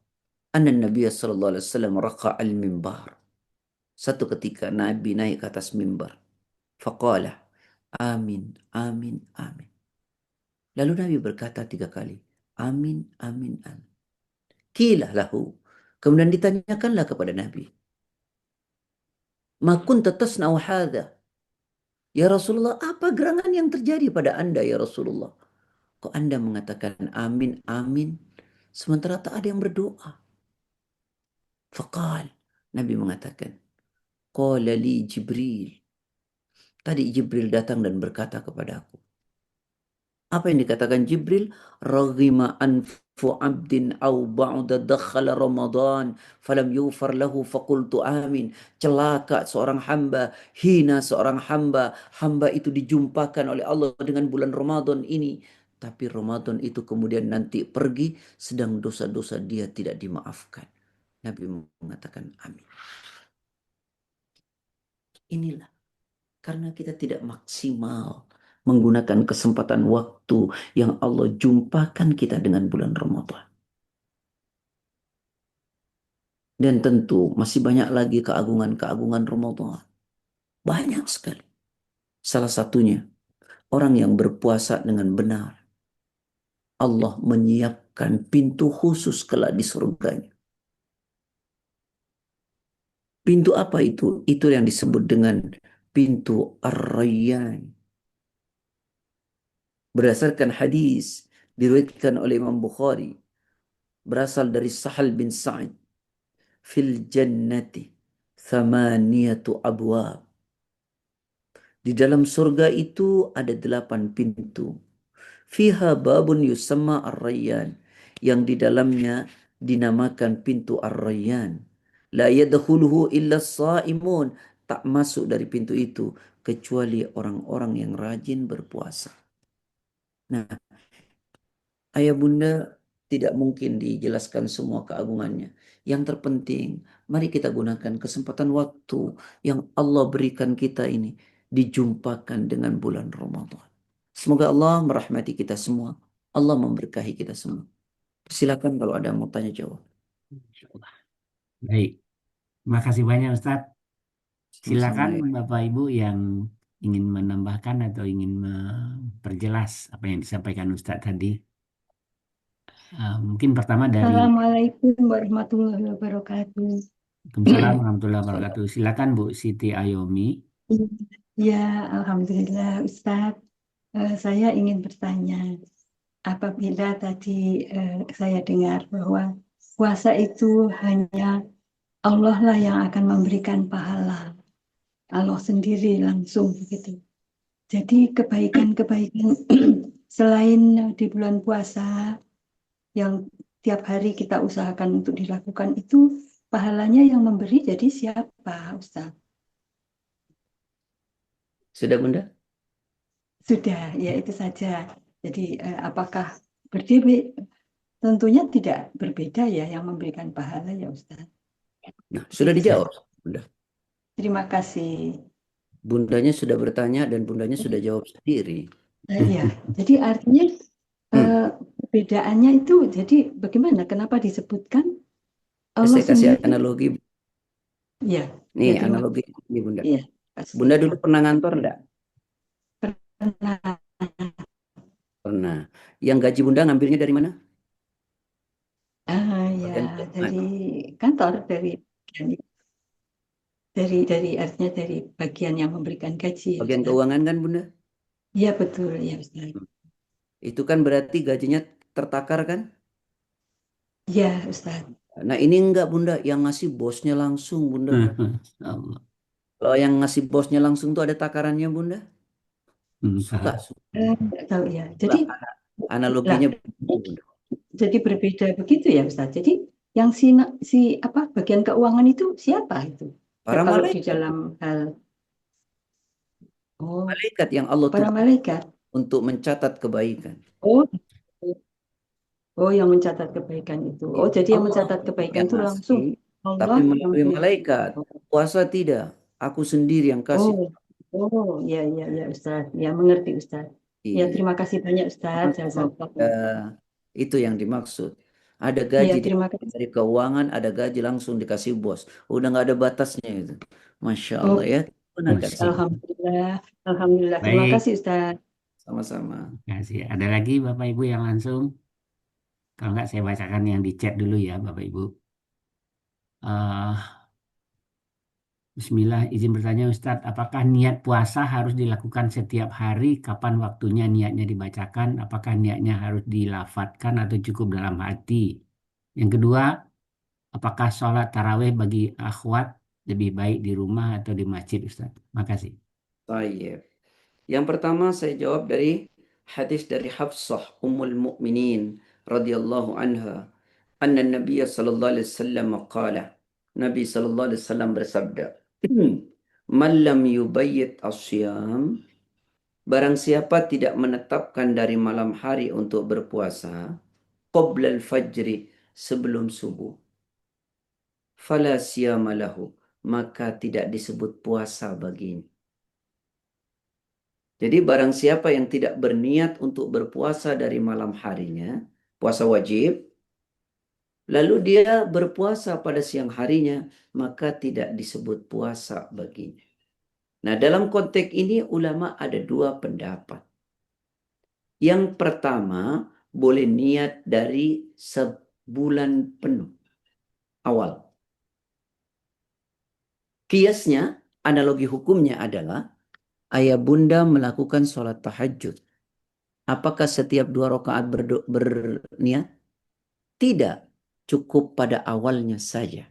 anna Nabi sallallahu alaihi wasallam raqa al-mimbar. Satu ketika Nabi naik ke atas mimbar. Faqala, amin, amin, amin. Lalu Nabi berkata 3 kali, amin, amin, amin. Qila lahu. Kemudian ditanyakanlah kepada Nabi, ma kunta tasna'u hadha? Ya Rasulullah, apa gerangan yang terjadi pada Anda ya Rasulullah? Kok Anda mengatakan amin, amin, sementara tak ada yang berdoa? Faqal, Nabi mengatakan, qala li Jibril. Tadi Jibril datang dan berkata kepadaku. Apa yang dikatakan Jibril? Raghima anfu abdin au ba'da dakhala Ramadan falam yufar lahu faqultu amin. Celaka seorang hamba, hina seorang hamba. Hamba itu dijumpakan oleh Allah dengan bulan Ramadan ini. Tapi Ramadan itu kemudian nanti pergi, sedang dosa-dosa dia tidak dimaafkan. Nabi mengatakan amin. Inilah karena kita tidak maksimal menggunakan kesempatan waktu yang Allah jumpakan kita dengan bulan Ramadan. Dan tentu masih banyak lagi keagungan-keagungan Ramadan. Banyak sekali. Salah satunya, orang yang berpuasa dengan benar. Allah menyiapkan pintu khusus kelak di surganya. Pintu apa itu? Itu yang disebut dengan pintu Ar-Rayyan. Berdasarkan hadis diriwayatkan oleh Imam Bukhari, berasal dari Sahal bin Sa'id, fil jannati thamaniyatu abwab. Di dalam surga itu ada 8 pintu. Fiha babun yusamma ar-rayyan, yang di dalamnya dinamakan pintu ar-rayyan. La yadkhuluhu illa as-saimun, tak masuk dari pintu itu kecuali orang-orang yang rajin berpuasa. Nah, ayah bunda tidak mungkin dijelaskan semua keagungannya. Yang terpenting, mari kita gunakan kesempatan waktu yang Allah berikan kita ini dijumpakan dengan bulan Ramadan. Semoga Allah merahmati kita semua. Allah memberkahi kita semua. Silakan kalau ada yang mau tanya jawab. Insyaallah. Baik, terima kasih banyak Ustadz. Sama-sama Silakan ya. Bapak Ibu yang ingin menambahkan atau ingin memperjelas apa yang disampaikan Ustadz tadi. Mungkin pertama dari Assalamualaikum warahmatullahi wabarakatuh. Waalaikumsalam warahmatullahi wabarakatuh. Silakan Bu Siti Ayomi. Ya, Alhamdulillah Ustadz. Saya ingin bertanya, apabila tadi saya dengar bahwa puasa itu hanya Allah lah yang akan memberikan pahala, Allah sendiri langsung begitu. Jadi kebaikan-kebaikan selain di bulan puasa yang tiap hari kita usahakan untuk dilakukan itu, pahalanya yang memberi jadi siapa, Ustaz? Sudah Bunda? Sudah, ya itu saja. Jadi apakah berbeda? Tentunya tidak berbeda ya yang memberikan pahala ya Ustaz. Nah, sudah Itu dijawab saja. Bunda. Terima kasih. Bundanya sudah bertanya dan bundanya sudah jawab sendiri. Ya, jadi artinya perbedaannya itu, jadi bagaimana? Kenapa disebutkan Allah Saya kasih sendiri? analogi. Ya, Nih, ya, terima analogi ini Bunda. Iya, pasti. Bunda dulu pernah ngantor enggak? Pernah. Pernah. Yang gaji Bunda ngambilnya dari mana? Ya, Bagian dari keuangan. kantor, dari artinya dari bagian yang memberikan gaji ya, Bagian Ustaz. keuangan kan Bunda? Iya betul ya Ustaz. Itu kan berarti gajinya tertakar kan? Ya, Ustaz. Nah ini enggak Bunda, yang ngasih bosnya langsung Bunda. Allah. Kalau yang ngasih bosnya langsung tuh ada takarannya Bunda? Enggak. Enggak, Nggak tahu ya. Jadi, lah, lah, analoginya begitu Bunda. jadi berbeda begitu ya, Ustaz. Jadi, yang si apa bagian keuangan itu siapa itu? Ya, Para kalau di malaikat, dalam hal, oh, malaikat yang Allah para tugaskan malaikat. untuk mencatat kebaikan. Oh, oh, yang mencatat kebaikan itu. Oh, Iya, jadi yang Allah mencatat kebaikan yang itu langsung ngasih, tapi Allah yang melalui malaikat. Puasa tidak, aku sendiri yang kasih. Oh, oh, ya, ya, ya, Ustaz. Ya, mengerti, Ustaz. Ya, Iya, terima kasih banyak, Ustaz. sama-sama Bunda. Jazakallah. Itu yang dimaksud. Ada Ya, gaji terima kasih. dari keuangan, ada gaji langsung dikasih bos. Udah nggak ada batasnya itu. Masya Oh, Allah ya. Gunakan Masya Allah. Alhamdulillah. Alhamdulillah. Terima Baik, kasih, Ustaz. sama-sama. kasih. Ada lagi Bapak Ibu yang langsung? Kalau nggak saya bacakan yang di chat dulu ya Bapak Ibu. Eh, Bismillah, izin bertanya Ustadz, apakah niat puasa harus dilakukan setiap hari? Kapan waktunya niatnya dibacakan? Apakah niatnya harus dilafatkan atau cukup dalam hati? Yang kedua, apakah sholat tarawih bagi akhwat lebih baik di rumah atau di masjid Ustadz? Makasih. Tayyib. Yang pertama saya jawab dari hadis dari Hafsah Ummul Mukminin radhiyallahu anha. Anna Nabiy sallallahu alaihi wasallam qala. Nabi sallallahu alaihi wasallam bersabda, "Man lam yubayyit as-siyam, barang siapa tidak menetapkan dari malam hari untuk berpuasa, qabla al-fajri, sebelum subuh, fala siyama lahu, maka tidak disebut puasa baginya." Jadi barang siapa yang tidak berniat untuk berpuasa dari malam harinya, puasa wajib, lalu dia berpuasa pada siang harinya, maka tidak disebut puasa baginya. Nah, dalam konteks ini ulama ada dua pendapat. Yang pertama, boleh niat dari sebulan penuh awal. Kiasnya, analogi hukumnya adalah ayah bunda melakukan sholat tahajud. Apakah setiap 2 rakaat berniat? Tidak, cukup pada awalnya saja.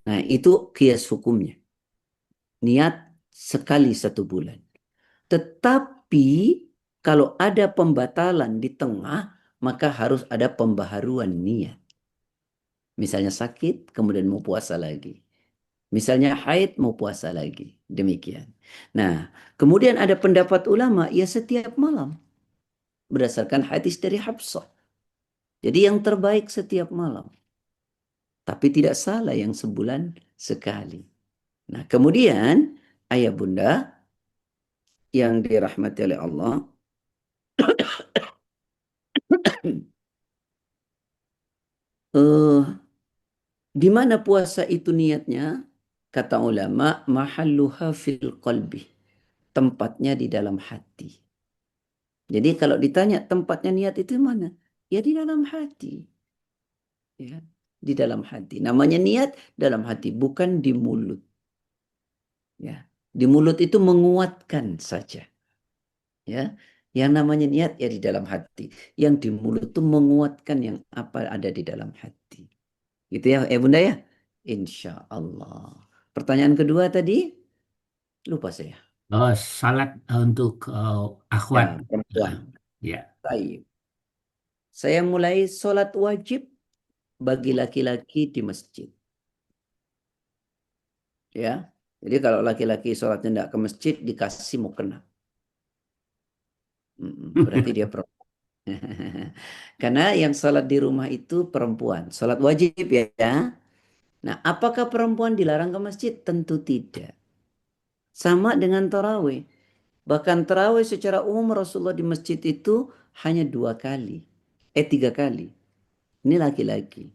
Nah, itu kias hukumnya. Niat sekali 1 bulan. Tetapi kalau ada pembatalan di tengah, maka harus ada pembaharuan niat. Misalnya sakit, kemudian mau puasa lagi. Misalnya haid, mau puasa lagi. Demikian. Nah, kemudian ada pendapat ulama, ya setiap malam. Berdasarkan hadis dari Hafsah. Jadi yang terbaik setiap malam. Tapi tidak salah yang sebulan sekali. Nah, kemudian ayah bunda yang dirahmati oleh Allah, eh, di mana puasa itu niatnya? Kata ulama, mahalluha fil qalbi. Tempatnya di dalam hati. Jadi kalau ditanya tempatnya niat itu mana? Ya di dalam hati. Ya, di dalam hati. Namanya niat dalam hati, bukan di mulut. Ya, di mulut itu menguatkan saja. Ya, yang namanya niat ya di dalam hati. Yang di mulut itu menguatkan yang apa ada di dalam hati. Gitu ya, Bunda ya? Insya Allah. Pertanyaan kedua tadi, lupa saya. Oh, salat untuk Ya, akhwat. perempuan. Nah, ya. Baik. Saya mulai sholat wajib bagi laki-laki di masjid. Ya, jadi kalau laki-laki sholatnya tidak ke masjid, dikasih mau kena. Berarti dia perempuan. Karena yang sholat di rumah itu perempuan. Sholat wajib ya. Nah, apakah perempuan dilarang ke masjid? Tentu tidak. Sama dengan tarawih. Bahkan tarawih secara umum Rasulullah di masjid itu hanya 2 kali. 3 kali. Ini laki-laki.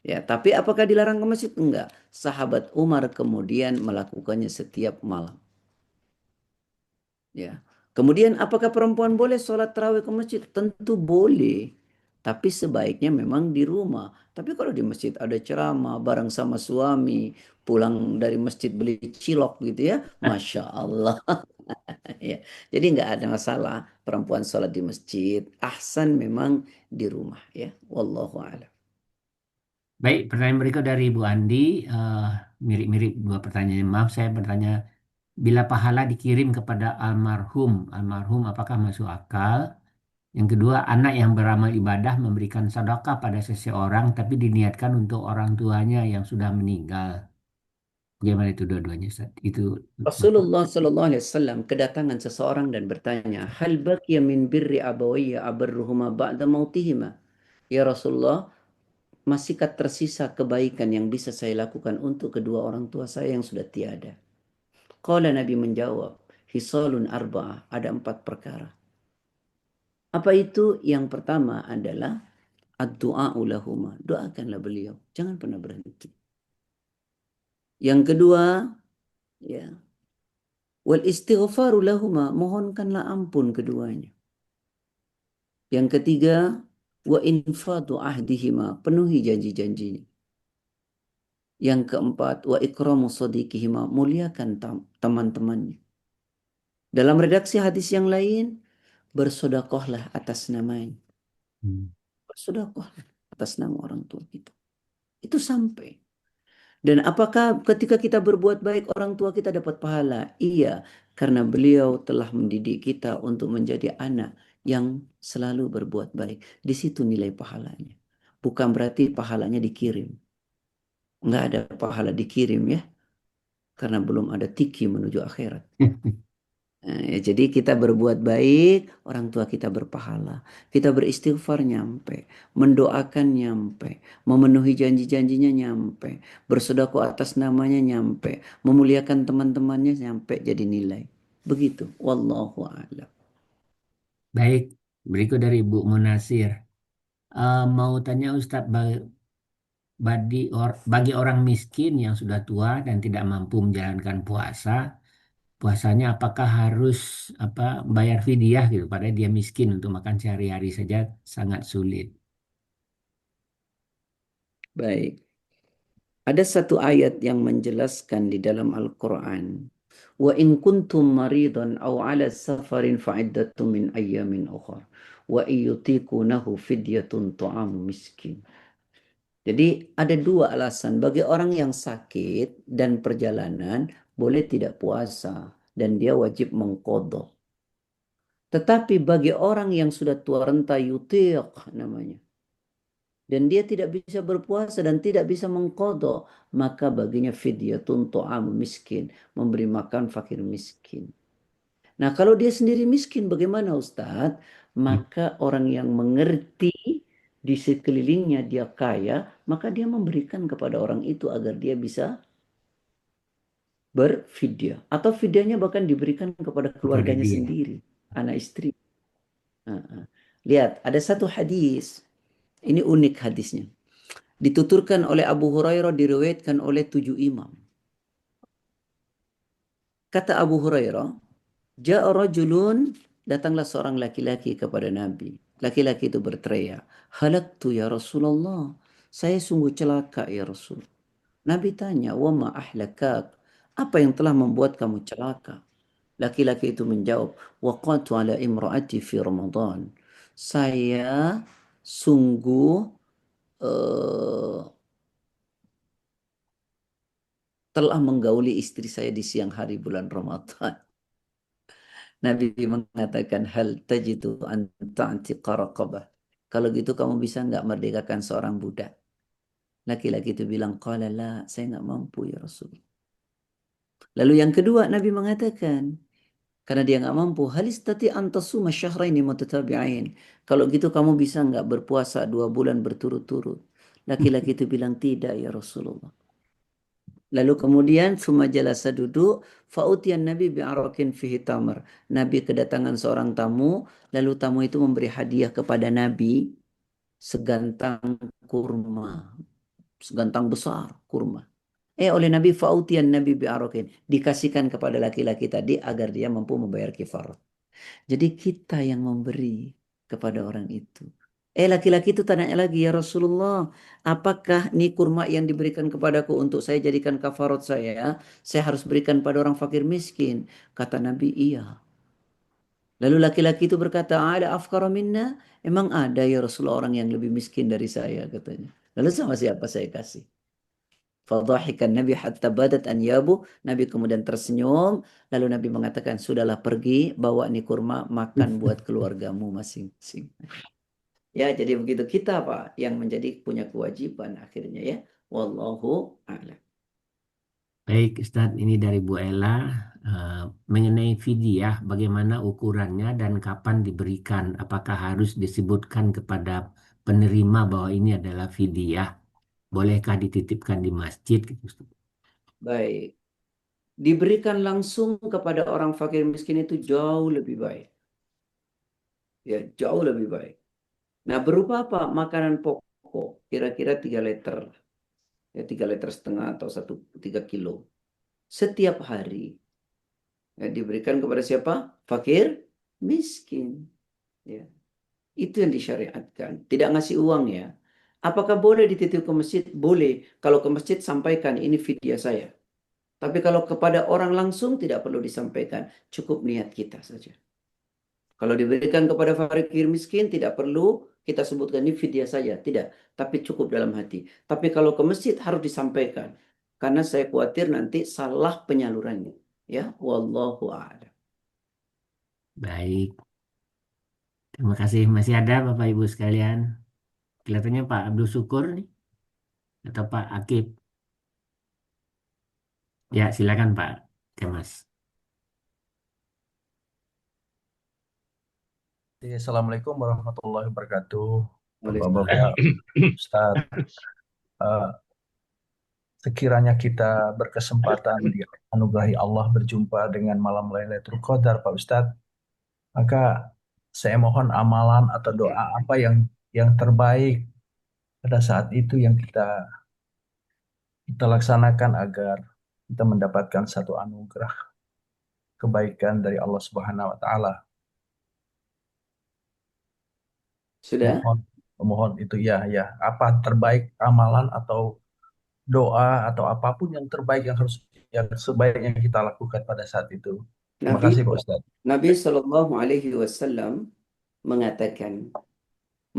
Ya, tapi apakah dilarang ke masjid? Enggak. Sahabat Umar kemudian melakukannya setiap malam. Ya. Kemudian apakah perempuan boleh sholat tarawih ke masjid? Tentu boleh. Tapi sebaiknya memang di rumah. Tapi kalau di masjid ada ceramah bareng sama suami, pulang dari masjid beli cilok gitu ya, Masya Allah. Ya. Jadi nggak ada masalah perempuan sholat di masjid. Ahsan memang di rumah ya. Wallahu a'lam. Baik, pertanyaan berikut dari Ibu Andi. eh, Mirip-mirip dua pertanyaan. Maaf, saya bertanya, bila pahala dikirim kepada almarhum apakah masuk akal? Yang kedua, anak yang beramal ibadah memberikan sedekah pada seseorang tapi diniatkan untuk orang tuanya yang sudah meninggal. Bagaimana itu dua-duanya, Ustaz? Itu masuk. Rasulullah Sallallahu Alaihi Wasallam kedatangan seseorang dan bertanya, Hal baqiya min birri abawayya abarruhuma ba'da mautihima? Ya Rasulullah, masihkah tersisa kebaikan yang bisa saya lakukan untuk kedua orang tua saya yang sudah tiada? Qala Nabi menjawab, Hisalun arba'ah, ada 4 perkara. Apa itu? Yang pertama adalah ad-du'a'u lahuma, doakanlah beliau, jangan pernah berhenti. Yang kedua, ya, wal istighfaru lahuma, mohonkanlah ampun keduanya. Yang ketiga, wa infadu ahdihima, penuhi janji-janjinya. Yang keempat, wa ikramu sadiqihima, muliakan teman-temannya. Dalam redaksi hadis yang lain, bersodakohlah atas namanya. Hmm. Bersodakohlah atas nama orang tua kita. Itu sampai. Dan apakah ketika kita berbuat baik orang tua kita dapat pahala? Iya, karena beliau telah mendidik kita untuk menjadi anak yang selalu berbuat baik. Di situ nilai pahalanya. Bukan berarti pahalanya dikirim. Nggak ada pahala dikirim ya, karena belum ada tiki menuju akhirat. Ya, jadi kita berbuat baik, orang tua kita berpahala. Kita beristighfar nyampe, mendoakan nyampe, memenuhi janji-janjinya nyampe, bersedekah atas namanya nyampe, memuliakan teman-temannya nyampe jadi nilai. Begitu. Wallahu a'lam. Baik, berikut dari Ibu Munasir. Mau tanya Ustadz, bagi orang miskin yang sudah tua dan tidak mampu menjalankan puasa, puasanya apakah harus apa bayar fidyah gitu? Padahal dia miskin untuk makan sehari-hari saja sangat sulit. Baik. Ada satu ayat yang menjelaskan di dalam Al-Quran. Wa in kuntum maridan aw ala safarin fa'iddatun min ayyamin ukhar. Wa iyutikunahu fidyatun ta'amu miskin. Jadi ada 2 alasan. Bagi orang yang sakit dan perjalanan boleh tidak puasa. Dan dia wajib mengkodok. Tetapi bagi orang yang sudah tua renta yutiq namanya. Dan dia tidak bisa berpuasa dan tidak bisa mengkodok, maka baginya fidyatun ta'am miskin, memberi makan fakir miskin. Nah, kalau dia sendiri miskin bagaimana Ustadz? Hmm. Maka orang yang mengerti di sekelilingnya dia kaya, maka dia memberikan kepada orang itu agar dia bisa berfidyah. Atau fidyahnya bahkan diberikan kepada Kepada keluarganya dia. sendiri, anak istri. Lihat, ada satu hadis, ini unik hadisnya. Dituturkan oleh Abu Hurairah, diriwayatkan oleh 7 imam. Kata Abu Hurairah, Ja'a rajulun, datanglah seorang laki-laki kepada Nabi. Laki-laki itu berteriak, Halaktu ya Rasulullah, saya sungguh celaka ya Rasul. Nabi tanya, wa ma ahlakak, apa yang telah membuat kamu celaka? Laki-laki itu menjawab, waqatu ala imraati fi Ramadan. Saya sungguh eh, telah menggauli istri saya di siang hari bulan Ramadan. Nabi mengatakan, hal tajidu an ta'tiqa raqabah. Kalau gitu kamu bisa nggak merdekakan seorang budak? Laki-laki itu bilang, qala la, saya nggak mampu ya Rasul. Lalu yang kedua Nabi mengatakan, karena dia nggak mampu, halistati antasuma syahraini mutatabi'ain. Kalau gitu kamu bisa nggak berpuasa 2 bulan berturut-turut? Laki-laki itu bilang, tidak ya Rasulullah. Lalu kemudian summa jalasa duduk, fautian Nabi bi'arakin fihi tamar. Nabi kedatangan seorang tamu, lalu tamu itu memberi hadiah kepada Nabi segantang kurma, segantang besar kurma. Oleh Nabi fautian Nabi bi'arakin, dikasihkan kepada laki-laki tadi agar dia mampu membayar kifarat. Jadi kita yang memberi kepada orang itu. Laki-laki itu tanya lagi, ya Rasulullah, apakah ini kurma yang diberikan kepadaku untuk saya jadikan kafarat saya harus berikan pada orang fakir miskin. Kata Nabi, iya. Lalu laki-laki itu berkata, ada afkara minna? Emang ada ya Rasulullah orang yang lebih miskin dari saya, katanya. Lalu sama siapa saya kasih? Fadhahikan Nabi hatta badat anyabu. Nabi kemudian tersenyum. Lalu Nabi mengatakan, sudahlah pergi, bawa nih kurma, makan buat keluargamu masing-masing. Ya, jadi begitu kita Pak yang menjadi punya kewajiban akhirnya ya. Wallahu a'lam. Baik, Ustadz, ini dari Bu Ella. Eh, Mengenai fidyah, bagaimana ukurannya dan kapan diberikan? Apakah harus disebutkan kepada penerima bahwa ini adalah fidyah? Bolehkah dititipkan di masjid? Gitu, Ustaz? Baik. Diberikan langsung kepada orang fakir miskin itu jauh lebih baik. Ya, jauh lebih baik. Nah, berupa apa? Makanan pokok. Kira-kira 3 liter. Ya, 3,5 liter atau 3 kilo. Setiap hari. Ya, diberikan kepada siapa? Fakir miskin. Ya. Itu yang disyariatkan. Tidak ngasih uang ya. Apakah boleh dititip ke masjid? Boleh. Kalau ke masjid sampaikan ini fidyah saya. Tapi kalau kepada orang langsung tidak perlu disampaikan. Cukup niat kita saja. Kalau diberikan kepada fakir miskin tidak perlu kita sebutkan ini fidyah saja. Tidak. Tapi cukup dalam hati. Tapi kalau ke masjid harus disampaikan. Karena saya khawatir nanti salah penyalurannya. Ya. Wallahu a'lam. Baik, terima kasih. Masih ada Bapak Ibu sekalian? Kelihatannya Pak Abdul Syukur nih, atau Pak Akib. Ya, silakan Pak Kemas. Assalamualaikum warahmatullahi wabarakatuh. Waalaikumsalam. Bapak-bapak, Ustaz, eh, sekiranya kita berkesempatan dianugerahi Allah berjumpa dengan malam Lailatul Qadar, Pak Ustadz, maka saya mohon amalan atau doa apa yang terbaik pada saat itu yang kita laksanakan agar kita mendapatkan satu anugerah kebaikan dari Allah Subhanahu wa taala. Sudah? Mohon itu ya. Apa terbaik amalan atau doa atau apapun yang terbaik yang sebaiknya kita lakukan pada saat itu. Terima Nabi kasih Pak Ustadz. Nabi Shallallahu Alaihi Wasallam mengatakan,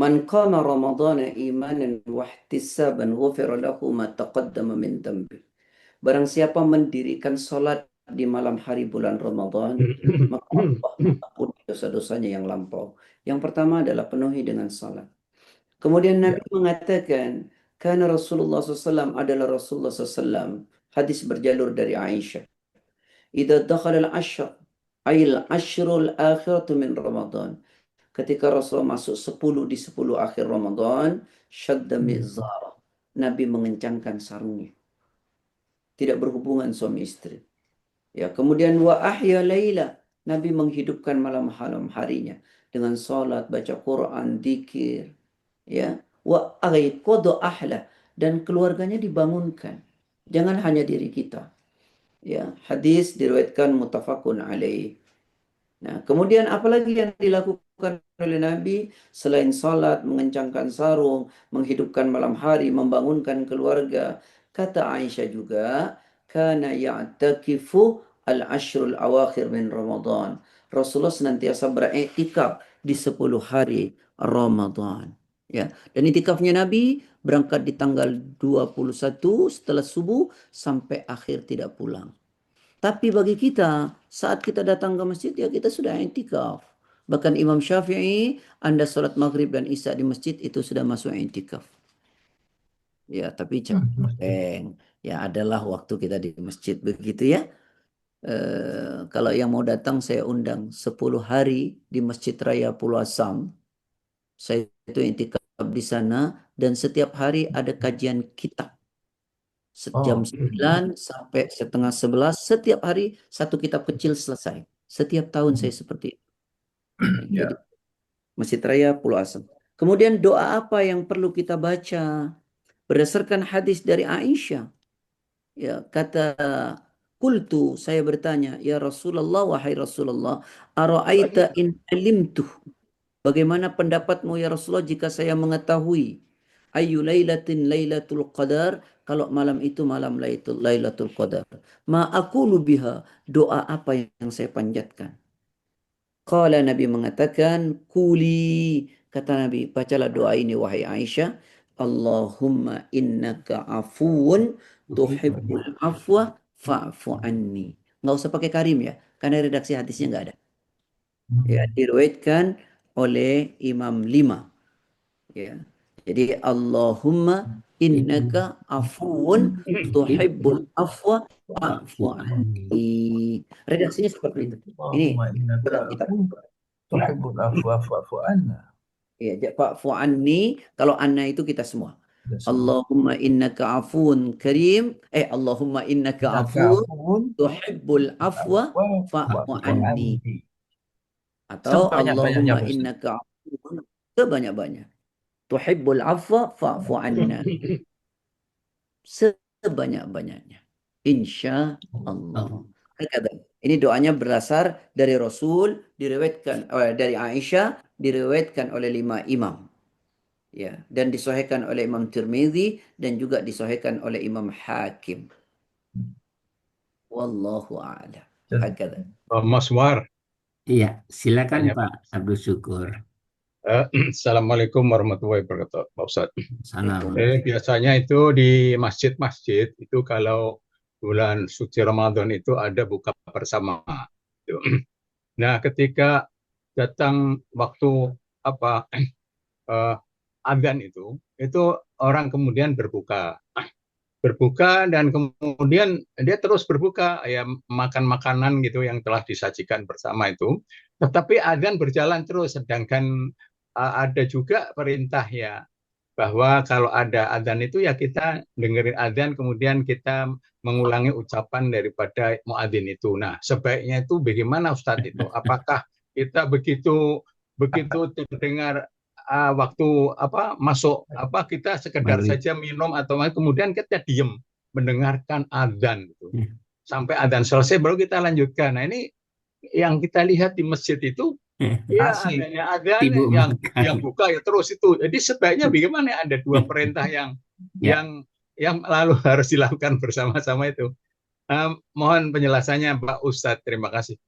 "Man qama Ramadana imanan wa ihtisaban ghufira lahu ma taqaddama min dhanbi." Barang siapa mendirikan salat di malam hari bulan Ramadan, maka Allah mengampuni dosa-dosanya yang lampau. Yang pertama adalah penuhi dengan salat. Kemudian Ya. Nabi mengatakan, karena Rasulullah SAW adalah Rasulullah SAW. Hadis berjalur dari Aisyah. Idza dakhala al-ashr, ayil ashrul akhiratu min Ramadan. Ketika Rasulullah masuk 10 di 10 akhir Ramadan, syadda mizara. Nabi mengencangkan sarungnya. Tidak berhubungan suami istri. Ya, kemudian wa ahya laila. Nabi menghidupkan malam harinya dengan salat, baca Quran, zikir, ya. Wa ayqadha ahla, dan keluarganya dibangunkan. Jangan hanya diri kita. Ya, hadis diriwayatkan muttafaqun alaih. Nah, kemudian apalagi yang dilakukan oleh Nabi selain salat, mengencangkan sarung, menghidupkan malam hari, membangunkan keluarga. Kata Aisyah juga, kana ya'takifu al-ashrul awakhir min Ramadan. Rasulullah senantiasa beriktikaf di 10 hari Ramadan. Ya, dan itikafnya Nabi berangkat di tanggal 21 setelah subuh sampai akhir tidak pulang. Tapi bagi kita, saat kita datang ke masjid, ya kita sudah i'tikaf. Bahkan Imam Syafi'i, Anda sholat maghrib dan isya di masjid, itu sudah masuk i'tikaf. Ya, tapi ceng. Ya, adalah waktu kita di masjid begitu ya. Kalau yang mau datang, saya undang 10 hari di Masjid Raya Pulau Asam. Saya itu i'tikaf di sana, dan setiap hari ada kajian kitab. Jam 9 sampai setengah 11, setiap hari satu kitab kecil selesai. Setiap tahun saya seperti itu. Ya. Jadi Masjid Raya Pulau Asam. Kemudian doa apa yang perlu kita baca? Berdasarkan hadis dari Aisyah. Ya, kata Kultu, saya bertanya, ya Rasulullah, wahai Rasulullah, ara'aita in alimtuh. Bagaimana pendapatmu ya Rasulullah jika saya mengetahui ayu lailatin lailatul qadar, kalau malam itu malam lailatul qadar. Ma aqulu biha, doa apa yang saya panjatkan? Qala Nabi mengatakan, kuli, kata Nabi, bacalah doa ini wahai Aisyah. Allahumma innaka afuun tuhibbul afwa fa'fu anni. Nggak usah pakai karim ya, karena redaksi hadisnya nggak ada. Ya, diriwayatkan oleh Imam Lima. Ya. Jadi Allahumma innaka afuun tuhibbul afwa fa'fu anni. Redaksinya seperti itu. Ini Allahumma innaka dalam kitab. afuwwun tuhibbul afwa fa'fu anna. Ya, fa'fu anni, kalau anna itu kita semua. Kita semua. Allahumma innaka afuun karim. Allahumma innaka Innaka afuun afuwwun tuhibbul afwa fa'fu fa'fu anni. anni. Atau Sebanyak-banyaknya, Allahumma Pak Ustaz. innaka afuun, sebanyak-banyak. Tuhibbul afwa fa'fu anna. Sebanyak-banyaknya. Insya Allah. Ini doanya berasal dari Rasul, diriwayatkan dari Aisyah, diriwayatkan oleh 5 imam. Ya, dan disahihkan oleh Imam Tirmizi dan juga disahihkan oleh Imam Hakim. Wallahu a'lam. Hakadha. Mas War, Iya, silakan Tanya, Pak Abdul Syukur. Assalamualaikum warahmatullahi wabarakatuh, Pak Ustadz. Salam. Biasanya itu di masjid-masjid itu kalau bulan suci Ramadan itu ada buka bersama. Gitu. Nah, ketika datang waktu apa adzan itu orang kemudian berbuka dan kemudian dia terus berbuka ya, makan makanan gitu yang telah disajikan bersama itu, tetapi adzan berjalan terus, sedangkan ada juga perintah ya bahwa kalau ada adzan itu ya kita dengerin adzan kemudian kita mengulangi ucapan daripada muadzin itu. Nah, sebaiknya itu bagaimana Ustadz itu? Apakah kita begitu terdengar waktu masuk kita sekedar saja minum atau kemudian kita diem mendengarkan adzan gitu. Sampai adzan selesai baru kita lanjutkan. Nah, ini yang kita lihat di masjid itu ya adanya adzan yang buka ya terus itu. Jadi sebaiknya bagaimana, ada dua perintah yang lalu harus dilakukan bersama-sama itu. Mohon penjelasannya Pak Ustadz. Terima kasih.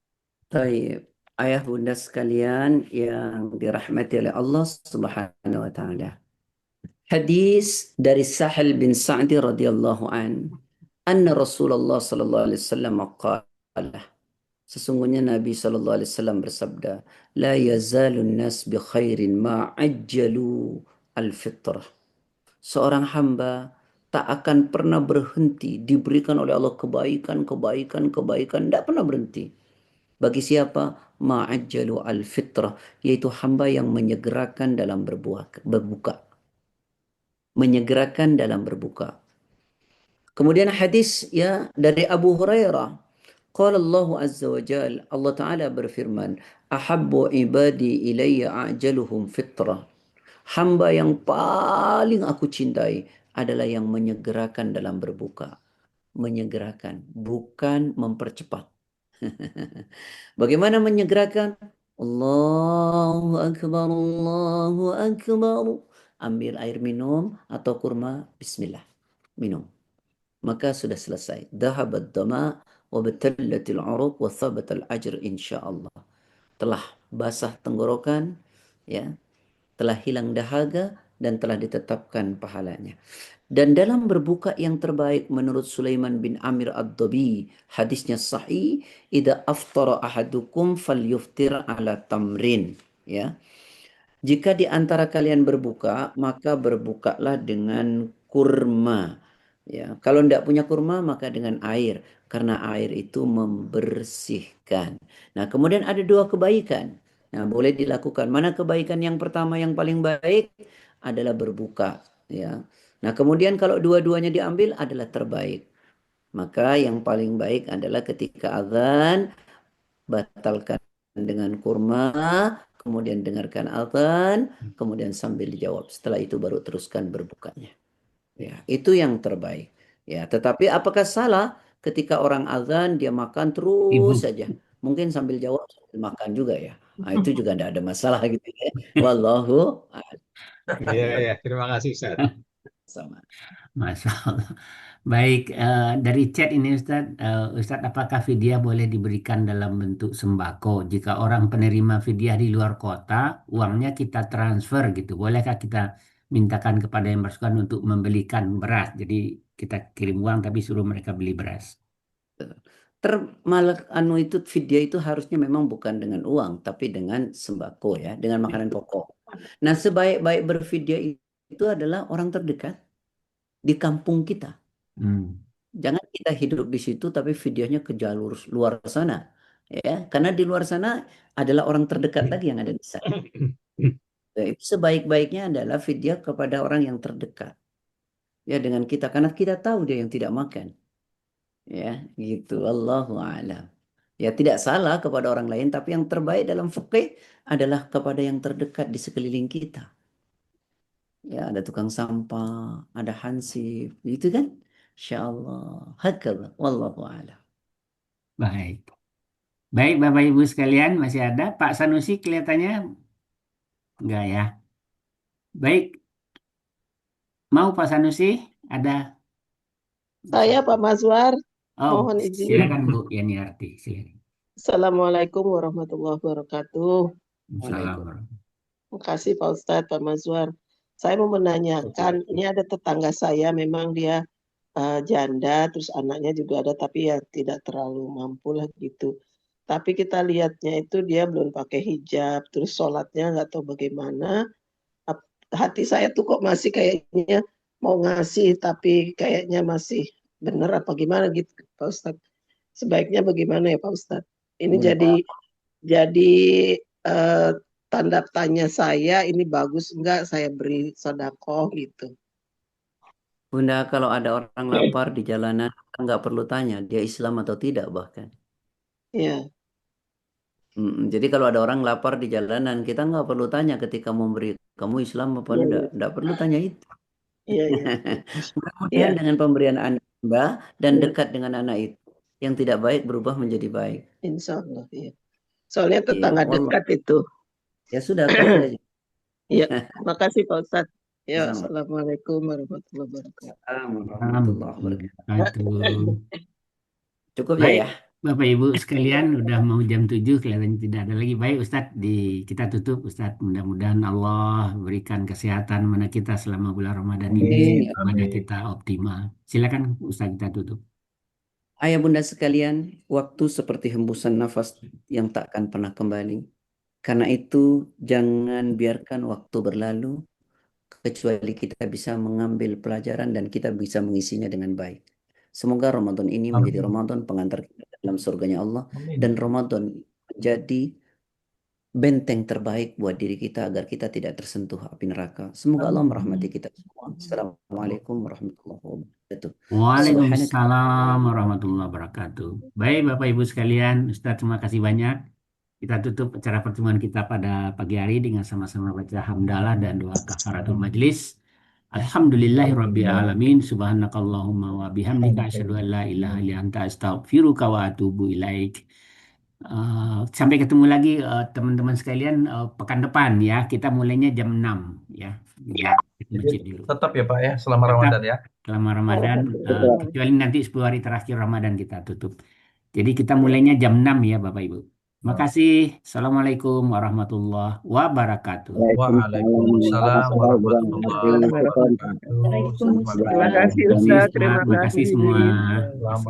Baik. Ayah bunda sekalian yang dirahmati oleh Allah Subhanahu wa taala. Hadis dari Sahal bin Sa'di radhiyallahu anna Rasulullah sallallahu alaihi wasallam qala, sesungguhnya Nabi sallallahu alaihi wasallam bersabda, la yazalun nas bi khairin ma ajjalu al-fitrah. Seorang hamba tak akan pernah berhenti diberikan oleh Allah kebaikan, tidak pernah berhenti. Bagi siapa? Ma'ajjalu al-fitrah, yaitu hamba yang menyegerakan dalam berbuka. Menyegerakan dalam berbuka. Kemudian hadis ya dari Abu Hurairah. Qala Allah Azza wa Jal, Allah Ta'ala berfirman, ahabbu ibadi ilayya a'jaluhum fitrah. Hamba yang paling aku cintai adalah yang menyegerakan dalam berbuka. Menyegerakan, bukan mempercepat. Bagaimana menyegerakan? Allahu Akbar, Allahu Akbar. Ambil air minum atau kurma, bismillah. Minum. Maka sudah selesai. Dhahabat dama wa batallatil uruq wa thabatal ajr insyaallah. Telah basah tenggorokan, ya. Telah hilang dahaga dan telah ditetapkan pahalanya. Dan dalam berbuka yang terbaik menurut Sulaiman bin Amir Ad-Dabi, hadisnya sahih, idza aftara ahadukum falyuftir ala tamrin, ya. Jika di antara kalian berbuka, maka berbukalah dengan kurma. Ya, kalau tidak punya kurma maka dengan air, karena air itu membersihkan. Nah, kemudian ada dua kebaikan. Nah, boleh dilakukan. Mana kebaikan yang pertama yang paling baik adalah berbuka, ya. Nah, kemudian kalau dua-duanya diambil adalah terbaik. Maka yang paling baik adalah ketika azan, batalkan dengan kurma, kemudian dengarkan azan, kemudian sambil dijawab. Setelah itu baru teruskan berbukanya. Ya, itu yang terbaik. Ya, tetapi apakah salah ketika orang azan dia makan terus saja? Mungkin sambil jawab sambil makan juga ya. Nah, itu juga tidak ada masalah gitu ya. Wallahu Iya, terima kasih Ustaz. sama. Masya Allah. Baik, dari chat ini Ustadz, apakah fidyah boleh diberikan dalam bentuk sembako? Jika orang penerima fidyah di luar kota, uangnya kita transfer gitu. Bolehkah kita mintakan kepada yang bersangkutan untuk membelikan beras? Jadi kita kirim uang tapi suruh mereka beli beras. Malah itu fidyah itu harusnya memang bukan dengan uang, tapi dengan sembako ya, dengan makanan pokok. Nah, sebaik-baik berfidyah itu adalah orang terdekat di kampung kita. Hmm. Jangan kita hidup di situ tapi fidyahnya ke jalur luar sana. Ya, karena di luar sana adalah orang terdekat lagi yang ada di sana. Ya, itu sebaik-baiknya adalah fidyah kepada orang yang terdekat. Ya, dengan kita karena kita tahu dia yang tidak makan. Ya, gitu. Wallahu a'lam. Ya, tidak salah kepada orang lain, tapi yang terbaik dalam fikih adalah kepada yang terdekat di sekeliling kita. Ya, ada tukang sampah, ada hansip, gitu kan? Insyaallah. Hakala. Wallahu a'lam. Baik. Baik, Bapak Ibu sekalian, masih ada? Pak Sanusi kelihatannya enggak ya? Baik, mau Pak Sanusi? Ada? Saya Pak Mazwar, Oh, mohon izin. silakan Bu Yeniarti. Silakan. Assalamualaikum warahmatullahi wabarakatuh. Assalamualaikum. Terima kasih Pak Ustadz, Pak Mazwar. Saya mau menanyakan, ini ada tetangga saya, memang dia janda, terus anaknya juga ada, tapi ya tidak terlalu mampu lah gitu. Tapi kita lihatnya itu dia belum pakai hijab, terus sholatnya nggak tahu bagaimana. Hati saya tuh kok masih kayaknya mau ngasih, tapi kayaknya masih benar apa gimana gitu Pak Ustadz. Sebaiknya bagaimana ya Pak Ustadz? Ini Bunda. jadi tanda tanya saya, ini bagus enggak saya beri sedekah gitu. Bunda, kalau ada orang lapar di jalanan, nggak perlu tanya dia Islam atau tidak bahkan. Ya, Jadi kalau ada orang lapar di jalanan, kita nggak perlu tanya ketika memberi kamu Islam apa Iya, enggak. Nggak perlu tanya itu. iya, iya. Mudah-mudahan dengan pemberian Anda dan Iya. dekat dengan anak itu, yang tidak baik berubah menjadi baik. Insya Allah, iya. Soalnya Iya, tetangga wallah. dekat itu. Ya sudah, tahu saja. Iya, makasih Pak Ustadz. Ya, Sama. Assalamualaikum warahmatullahi wabarakatuh. Assalamualaikum warahmatullahi wabarakatuh. Wabarakatuh. Cukup Baik, ya. Bapak Ibu sekalian, udah mau jam 7, kelihatannya tidak ada lagi. Baik Ustadz, kita tutup Ustadz. Mudah-mudahan Allah berikan kesehatan mana kita selama bulan Ramadan ini, Amin. ibadah kita optimal. Silakan Ustadz, kita tutup. Ayah bunda sekalian, waktu seperti hembusan nafas yang tak akan pernah kembali. Karena itu, jangan biarkan waktu berlalu, kecuali kita bisa mengambil pelajaran dan kita bisa mengisinya dengan baik. Semoga Ramadan ini menjadi Ramadan pengantar kita dalam surganya Allah. Amin. Dan Ramadan menjadi benteng terbaik buat diri kita agar kita tidak tersentuh api neraka. Semoga Allah merahmati kita semua. Assalamualaikum warahmatullahi wabarakatuh. Waalaikumsalam warahmatullahi wabarakatuh. Baik Bapak Ibu sekalian, Ustadz terima kasih banyak. Kita tutup acara pertemuan kita pada pagi hari dengan sama-sama baca hamdalah dan doa kafaratul majlis. Alhamdulillahirabbil alamin. Subhanakallahumma wa bihamdika asyhadu an la ilaha illa anta astaghfiruka wa atubu ilaik. Sampai ketemu lagi teman-teman sekalian pekan depan ya. Kita mulainya jam 6 ya. Di masjid dulu. Tetap ya Pak ya, selama Tetap. Ramadan ya. Selama Ramadan, kecuali nanti 10 hari terakhir Ramadan kita tutup. Jadi kita mulainya jam 6 ya Bapak Ibu. Terima kasih. Assalamualaikum warahmatullahi wabarakatuh. Waalaikumsalam warahmatullahi wabarakatuh. Terima kasih Ustaz, terima Terima kasih kasih. semua. Selamat